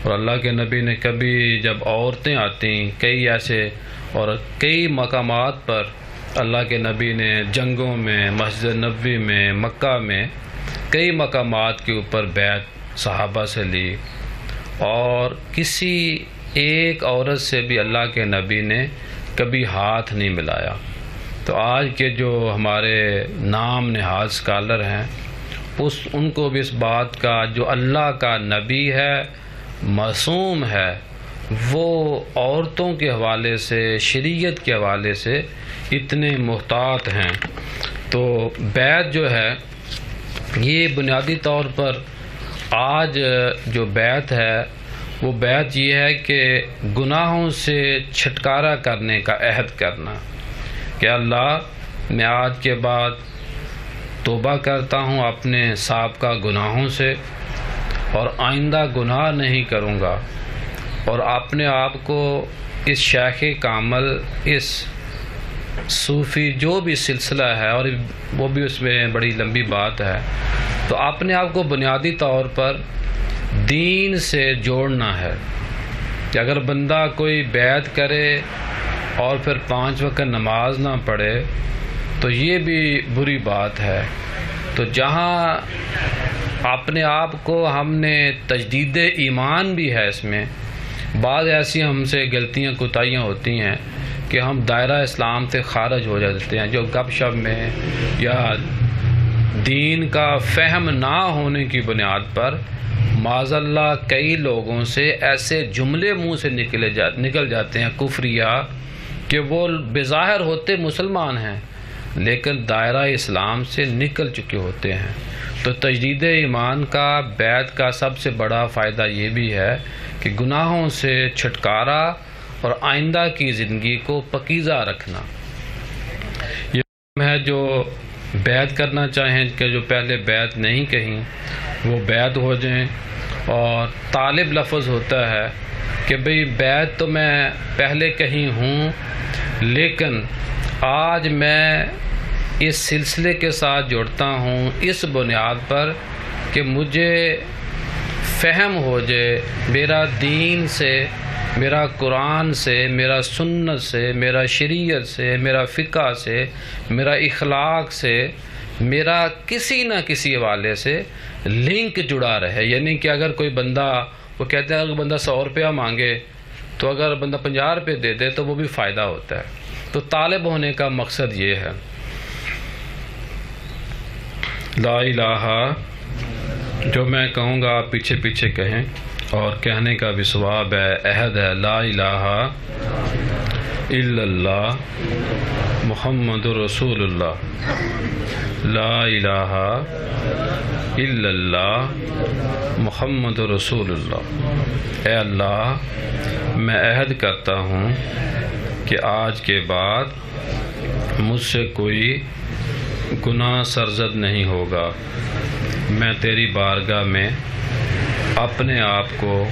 اور اللہ کے نبی نے کبھی جب عورتیں آتیں کئی ایسے اور کئی مقامات پر اللہ کے نبی نے جنگوں میں، مسجد نبوی میں، مکہ میں کئی مقامات کے اوپر بیعت صحابہ سے لی، اور کسی ایک عورت سے بھی اللہ کے نبی نے کبھی ہاتھ نہیں ملایا. تو آج کے جو ہمارے نام نہاد اسکالر ہیں ان کو بھی اس بات کا، جو اللہ کا نبی ہے، معصوم ہے، وہ عورتوں کے حوالے سے، شریعت کے حوالے سے اتنے محتاط ہیں. تو بیعت جو ہے یہ بنیادی طور پر آج جو بیعت ہے وہ بیعت یہ ہے کہ گناہوں سے چھٹکارا کرنے کا عہد کرنا کہ اللہ میں آج کے بعد توبہ کرتا ہوں اپنے سابقہ گناہوں سے اور آئندہ گناہ نہیں کروں گا، اور اپنے آپ کو اس شیخ کامل، اس صوفی جو بھی سلسلہ ہے، اور وہ بھی اس میں بڑی لمبی بات ہے، تو اپنے آپ کو بنیادی طور پر دین سے جوڑنا ہے. کہ اگر بندہ کوئی بیعت کرے اور پھر 5 وقت نماز نہ پڑھے تو یہ بھی بری بات ہے. تو جہاں اپنے آپ کو ہم نے تجدید ایمان بھی ہے، اس میں بعض ایسی ہم سے غلطیاں کوتاہیاں ہوتی ہیں کہ ہم دائرہ اسلام سے خارج ہو جاتے ہیں، جو گپ شپ میں یا دین کا فہم نہ ہونے کی بنیاد پر معاذ اللہ کئی لوگوں سے ایسے جملے منہ سے نکل جاتے ہیں کفریہ کہ وہ بظاہر ہوتے مسلمان ہیں لیکن دائرہ اسلام سے نکل چکے ہوتے ہیں. تو تجدید ایمان کا، بیعت کا سب سے بڑا فائدہ یہ بھی ہے کہ گناہوں سے چھٹکارا اور آئندہ کی زندگی کو پاکیزہ رکھنا. یہ ہے جو بیعت کرنا چاہیں کہ جو پہلے بیعت نہیں کہیں وہ بیعت ہو جائیں. اور طالب لفظ ہوتا ہے کہ بھئی بیعت تو میں پہلے کہیں ہوں لیکن آج میں اس سلسلے کے ساتھ جڑتا ہوں اس بنیاد پر کہ مجھے فہم ہو جائے میرا دین سے، میرا قرآن سے، میرا سنت سے، میرا شریعت سے، میرا فقہ سے، میرا اخلاق سے، میرا کسی نہ کسی حوالے سے لنک جڑا رہے. یعنی کہ اگر کوئی بندہ، وہ کہتے ہیں اگر بندہ 100 روپیہ مانگے تو اگر بندہ 50 روپے دے دے تو وہ بھی فائدہ ہوتا ہے. تو طالب ہونے کا مقصد یہ ہے. لا الہ جو میں کہوں گا آپ پیچھے پیچھے کہیں، اور کہنے کا بھی ثواب ہے، عہد ہے. لا الہ الا اللہ محمد رسول اللہ. لا الہ الا اللہ محمد رسول اللہ. اے اللہ میں عہد کرتا ہوں کہ آج کے بعد مجھ سے کوئی گناہ سرزد نہیں ہوگا. میں تیری بارگاہ میں اپنے آپ کو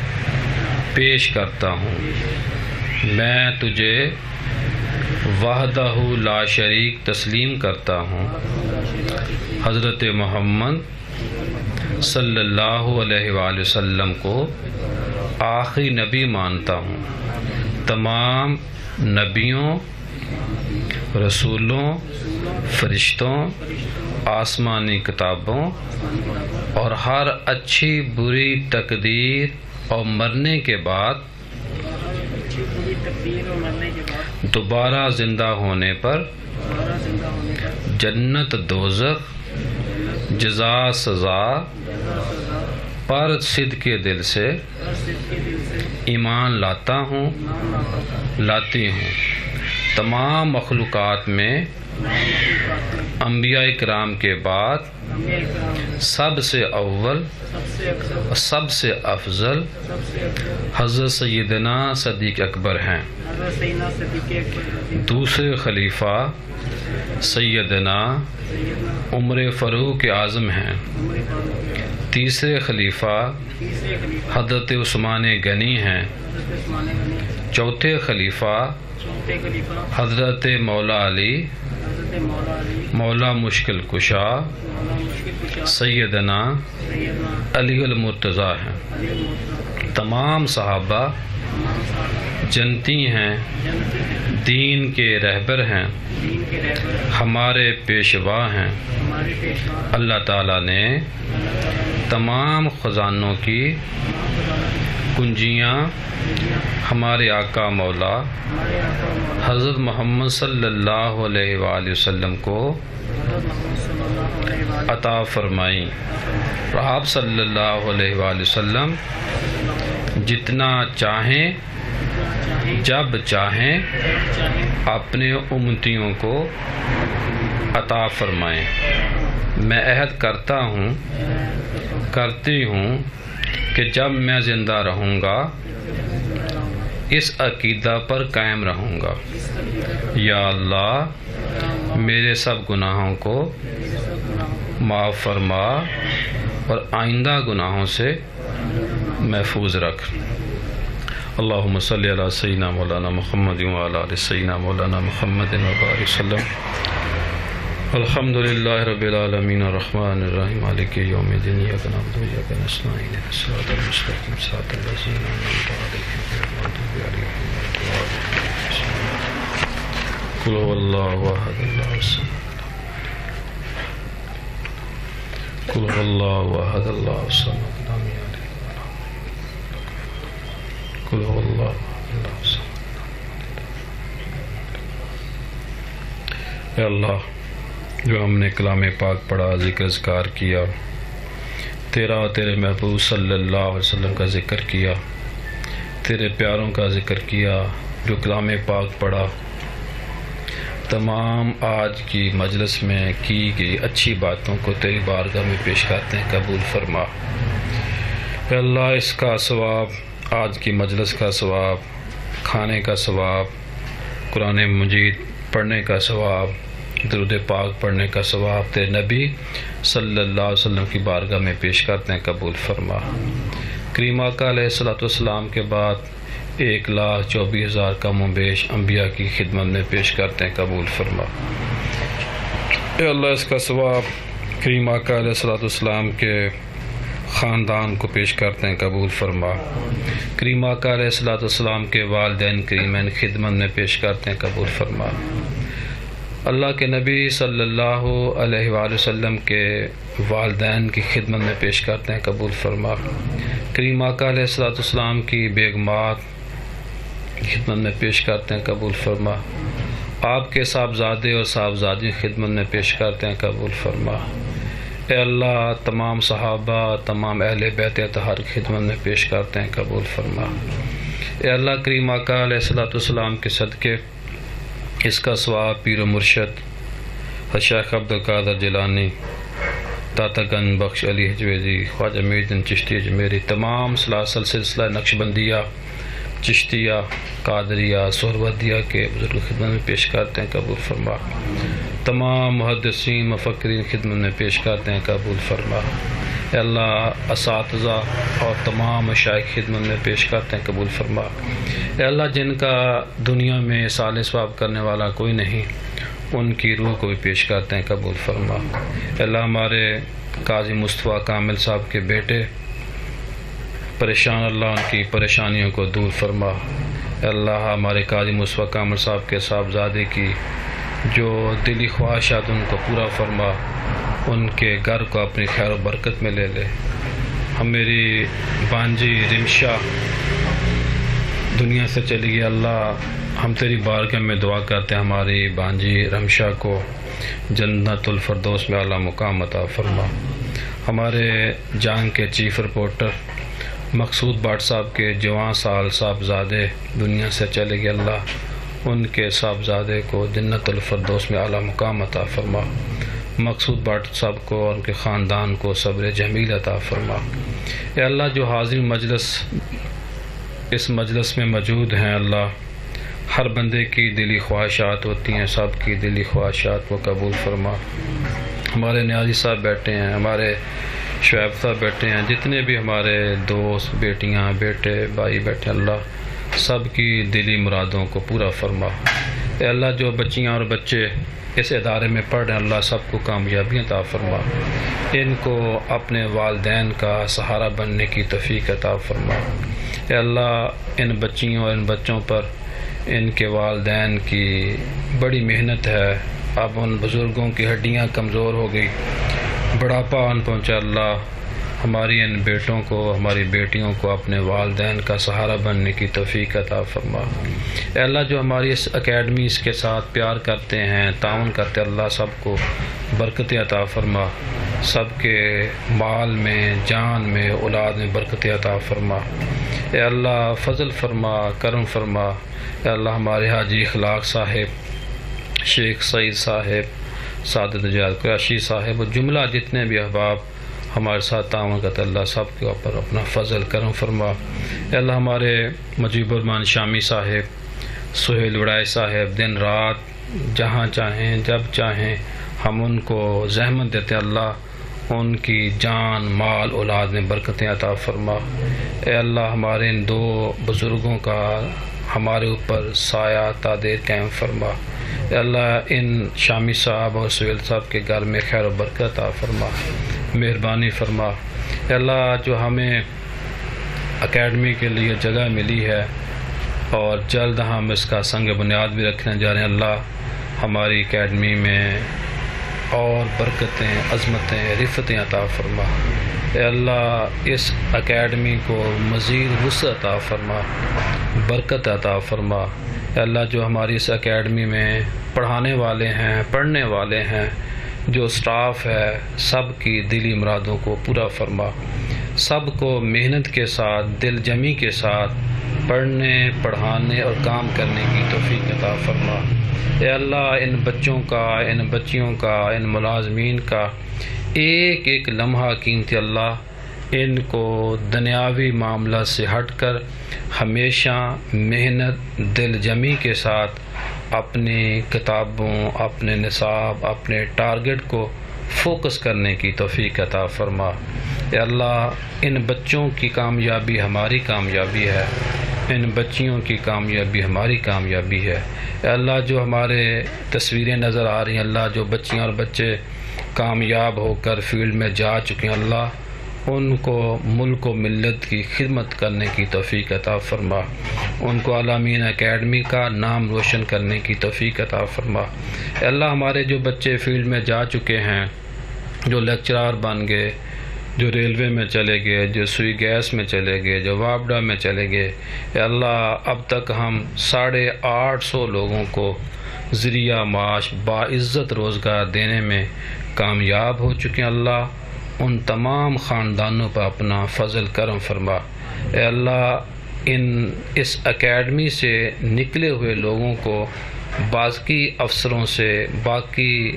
پیش کرتا ہوں. میں تجھے وحدہ لا شریک تسلیم کرتا ہوں. حضرت محمد صلی اللہ علیہ وآلہ وسلم کو آخری نبی مانتا ہوں. تمام نبیوں، رسولوں، فرشتوں، آسمانی کتابوں اور ہر اچھی بری تقدیر اور مرنے کے بعد دوبارہ زندہ ہونے پر جنت دوزخ جزا سزا پر صدق کے دل سے ایمان لاتا ہوں لاتی ہوں۔ تمام مخلوقات میں انبیاء کرام کے بعد سب سے اول سب سے افضل حضرت سیدنا صدیق اکبر ہیں۔ دوسرے خلیفہ سیدنا عمر فاروق اعظم ہیں۔ تیسرے خلیفہ حضرت عثمان غنی ہیں۔ چوتھے خلیفہ حضرت مولا علی مولا مشکل کشا سیدنا علی المرتضیٰ ہیں۔ تمام صحابہ جنتی ہیں، دین کے رہبر ہیں، ہمارے پیشوا ہیں۔ اللہ تعالیٰ نے تمام خزانوں کی کنجیاں ہمارے آقا مولا حضرت محمد صلی اللہ علیہ وآلہ وسلم کو عطا فرمائیں۔ آپ صلی اللہ علیہ وآلہ وسلم جتنا چاہیں جب چاہیں اپنے امتیوں کو عطا فرمائیں۔ میں عہد کرتا ہوں کرتی ہوں کہ جب میں زندہ رہوں گا اس عقیدہ پر قائم رہوں گا۔ یا اللہ میرے سب گناہوں کو معاف فرما اور آئندہ گناہوں سے محفوظ رکھ۔ اللہم صلی علی سیدنا مولانا محمد وعلی آل سیدنا مولانا محمد وبارک وسلم۔ الحمدللہ رب العالمین الرحمن الرحیم مالک یوم الدین ایاک نعبد و ایاک نستعین اہدنا الصراط المستقیم صراط الذین انعمت علیہم غیر المغضوب علیہم ولا الضالین۔ قل هو اللہ احد اللہ الصمد قل هو اللہ احد اللہ الصمد لم یلد قل هو اللہ احد اللہ الصمد۔ اے اللہ جو ہم نے کلام پاک پڑھا، ذکر اذکار کیا، تیرا اور تیرے محبوب صلی اللہ علیہ وسلم کا ذکر کیا، تیرے پیاروں کا ذکر کیا، جو کلام پاک پڑھا، تمام آج کی مجلس میں کی گئی اچھی باتوں کو تیری بارگاہ میں پیش کرتے ہیں، قبول فرما۔ اے اللہ اس کا ثواب، آج کی مجلس کا ثواب، کھانے کا ثواب، قرآن مجید پڑھنے کا ثواب، درود پاک پڑھنے کا ثواب تیرے نبی صلی اللہ علیہ وسلم کی بارگاہ میں پیش کرتے ہیں، قبول فرما۔ کریم آقا علیہ السلام کے بعد 1,24,000 کم و بیش انبیاء کی خدمت میں پیش کرتے ہیں، قبول فرما۔ اے اللہ اس کا ثواب کریم آقا علیہ السلام کے خاندان کو پیش کرتے ہیں، قبول فرما۔ کریم آقا علیہ السلام کے والدین کریمین خدمت میں پیش کرتے ہیں، قبول فرما۔ اللہ کے نبی صلی اللہ علیہ وآلہ وسلم کے والدین کی خدمت میں پیش کرتے ہیں، قبول فرما۔ کریم آقا علیہ السلام کی بیگمات خدمت میں پیش کرتے ہیں، قبول فرما۔ آپ کے صاحبزادے اور صاحبزادی خدمت میں پیش کرتے ہیں، قبول فرما۔ اے اللہ تمام صحابہ، تمام اہل بیت اطہار کی خدمت میں پیش کرتے ہیں، قبول فرما۔ اے اللہ کریم آقا علیہ السلام کے صدقے اس کا ثواب پیر و مرشد شیخ عبدالقادر جیلانی، داتا گنج بخش علی حجویری، خواجہ معین الدین چشتی اجمیری، تمام سلاسل سلسلہ نقشبندیہ، چشتیہ، قادریہ، سہروردیہ کے بزرگ خدمت میں پیش کرتے ہیں، قبول فرما۔ تمام محدثین مفکرین خدمت میں پیش کرتے ہیں، قبول فرما۔ اے اللہ اساتذہ اور تمام مشائخ خدمت میں پیش کرتے ہیں، قبول فرما۔ اے اللہ جن کا دنیا میں صالح ثواب کرنے والا کوئی نہیں، ان کی روح کو بھی پیش کرتے ہیں، قبول فرما۔ اے اللہ ہمارے قاضی مصطفیٰ کامل صاحب کے بیٹے پریشان، اللہ ان کی پریشانیوں کو دور فرما۔ اے اللہ ہمارے قاضی مصطفیٰ کامل صاحب کے صاحبزادے کی جو دلی خواہشات ان کو پورا فرما، ان کے گھر کو اپنی خیر و برکت میں لے لے۔ ہم میری بانجی رمشا دنیا سے چلی گئی، اللہ ہم تیری بارگاہ میں دعا کرتے ہیں ہماری بانجی رمشا کو جنت الفردوس میں اعلیٰ مقام عطا فرما۔ ہمارے جنگ کے چیف رپورٹر مقصود بٹ صاحب کے جوان سال صاحبزادے دنیا سے چلے گئے، اللہ ان کے صاحبزادے کو جنت الفردوس میں اعلیٰ مقام عطا فرما۔ مقصود بٹ صاحب کو اور ان کے خاندان کو صبر جمیل عطا فرما۔ اے اللہ جو حاضر مجلس اس مجلس میں موجود ہیں، اللہ ہر بندے کی دلی خواہشات ہوتی ہیں، سب کی دلی خواہشات کو قبول فرما۔ ہمارے نیازی صاحب بیٹھے ہیں، ہمارے شعیب صاحب بیٹھے ہیں، جتنے بھی ہمارے دوست بیٹیاں بیٹے بھائی بیٹھے، اللہ سب کی دلی مرادوں کو پورا فرما۔ اے اللہ جو بچیاں اور بچے اس ادارے میں پڑھ رہے ہیں، اللہ سب کو کامیابیاں عطا فرما، ان کو اپنے والدین کا سہارا بننے کی توفیق عطا فرما۔ اے اللہ ان بچیوں اور ان بچوں پر ان کے والدین کی بڑی محنت ہے، اب ان بزرگوں کی ہڈیاں کمزور ہو گئی، بڑھاپا ان پہنچا، اللہ ہماری ان بیٹوں کو ہماری بیٹیوں کو اپنے والدین کا سہارا بننے کی توفیق عطا فرما۔ اے اللہ جو ہماری اس اکیڈمی اس کے ساتھ پیار کرتے ہیں تعاون کرتے ہیں، اللہ سب کو برکت عطا فرما، سب کے مال میں جان میں اولاد میں برکت عطا فرما۔ اے اللہ فضل فرما کرم فرما۔ اے اللہ ہمارے حاجی اخلاق صاحب، شیخ سعید صاحب، سعادت نجات قریشی صاحب و جملہ جتنے بھی احباب ہمارے ساتھ تعاون کرتے، اللہ سب کے اوپر اپنا فضل کرم فرما۔ اے اللہ ہمارے مجیب الرحمان شامی صاحب، سہیل وڑائے صاحب دن رات جہاں چاہیں جب چاہیں ہم ان کو زحمت دیتے، اللہ ان کی جان مال اولاد میں برکتیں عطا فرما۔ اے اللہ ہمارے ان دو بزرگوں کا ہمارے اوپر سایہ تادیر قائم فرما۔ اے اللہ ان شامی صاحب اور سہیل صاحب کے گھر میں خیر و برکت عطا فرما، مہربانی فرما۔ اے اللہ جو ہمیں اکیڈمی کے لیے جگہ ملی ہے اور جلد ہم اس کا سنگ بنیاد بھی رکھنے جا رہے ہیں، اللہ ہماری اکیڈمی میں اور برکتیں عظمتیں رفتیں عطا فرما۔ اے اللہ اس اکیڈمی کو مزید وسعت عطا فرما، برکت عطا فرما۔ اے اللہ جو ہماری اس اکیڈمی میں پڑھانے والے ہیں پڑھنے والے ہیں جو سٹاف ہے، سب کی دلی مرادوں کو پورا فرما، سب کو محنت کے ساتھ دل جمی کے ساتھ پڑھنے پڑھانے اور کام کرنے کی توفیق عطا فرما۔ اے اللہ ان بچوں کا ان بچیوں کا ان ملازمین کا ایک ایک لمحہ قیمتی، اللہ ان کو دنیاوی معاملات سے ہٹ کر ہمیشہ محنت دل جمی کے ساتھ اپنی کتابوں اپنے نصاب اپنے ٹارگٹ کو فوکس کرنے کی توفیق عطا فرما۔ اے اللہ ان بچوں کی کامیابی ہماری کامیابی ہے، ان بچیوں کی کامیابی ہماری کامیابی ہے۔ اے اللہ جو ہمارے تصویریں نظر آ رہی ہیں، اللہ جو بچیاں اور بچے کامیاب ہو کر فیلڈ میں جا چکے ہیں، اللہ ان کو ملک و ملت کی خدمت کرنے کی توفیق عطا فرما، ان کو عالمین اکیڈمی کا نام روشن کرنے کی توفیق عطا فرما۔ اے اللہ ہمارے جو بچے فیلڈ میں جا چکے ہیں، جو لیکچرار بن گئے، جو ریلوے میں چلے گئے، جو سوئی گیس میں چلے گئے، جو وابڈا میں چلے گئے، اے اللہ اب تک ہم 850 لوگوں کو ذریعہ معاش باعزت روزگار دینے میں کامیاب ہو چکے ہیں، اللہ ان تمام خاندانوں پر اپنا فضل کرم فرما۔ اے اللہ اس اکیڈمی سے نکلے ہوئے لوگوں کو باقی افسروں سے باقی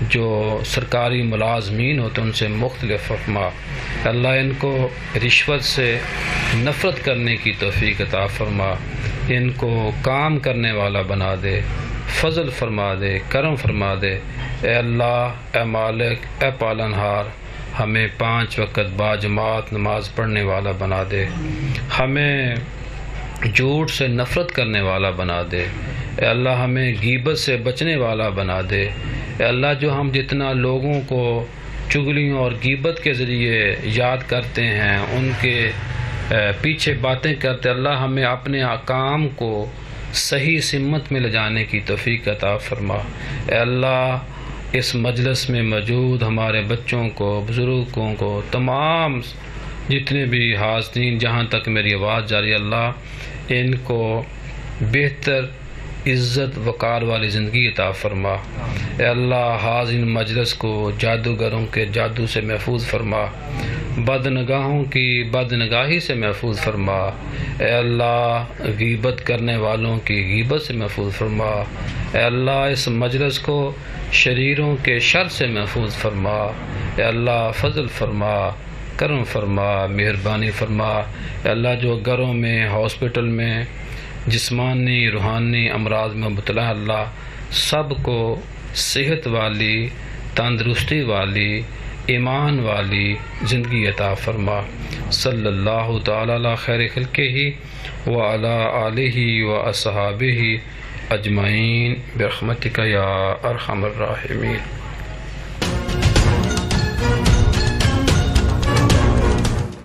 جو سرکاری ملازمین ہوتے ہیں ان سے مختلف فرما۔ اللہ ان کو رشوت سے نفرت کرنے کی توفیق عطا فرما، ان کو کام کرنے والا بنا دے، فضل فرما دے، کرم فرما دے۔ اے اللہ اے مالک اے پالنہار، ہمیں 5 وقت باجماعت نماز پڑھنے والا بنا دے، ہمیں جھوٹ سے نفرت کرنے والا بنا دے۔ اے اللہ ہمیں غیبت سے بچنے والا بنا دے۔ اے اللہ جو ہم جتنا لوگوں کو چغلیوں اور غیبت کے ذریعے یاد کرتے ہیں، ان کے پیچھے باتیں کرتے، اللہ ہمیں اپنے کام کو صحیح سمت میں لے جانے کی توفیق عطا فرما۔ اے اللہ اس مجلس میں موجود ہمارے بچوں کو بزرگوں کو تمام جتنے بھی حاضرین جہاں تک میری آواز جاری اللہ ان کو بہتر عزت وقار والی زندگی عطا فرما۔ اے اللہ حاضرین مجلس کو جادوگروں کے جادو سے محفوظ فرما، بد نگاہوں کی بد نگاہی سے محفوظ فرما۔ اے اللہ غیبت کرنے والوں کی غیبت سے محفوظ فرما۔ اے اللہ اس مجلس کو شریروں کے شر سے محفوظ فرما۔ اے اللہ فضل فرما، کرم فرما، مہربانی فرما۔ اے اللہ جو گھروں میں ہاسپٹل میں جسمانی روحانی امراض میں مبتلا اللہ سب کو صحت والی تندرستی والی ایمان والی زندگی عطا فرما۔ صلی اللہ تعالی علی خیر خلقہ وعلی آلہ واصحابہ اجمعین برحمتک یا ارحم الراحمین۔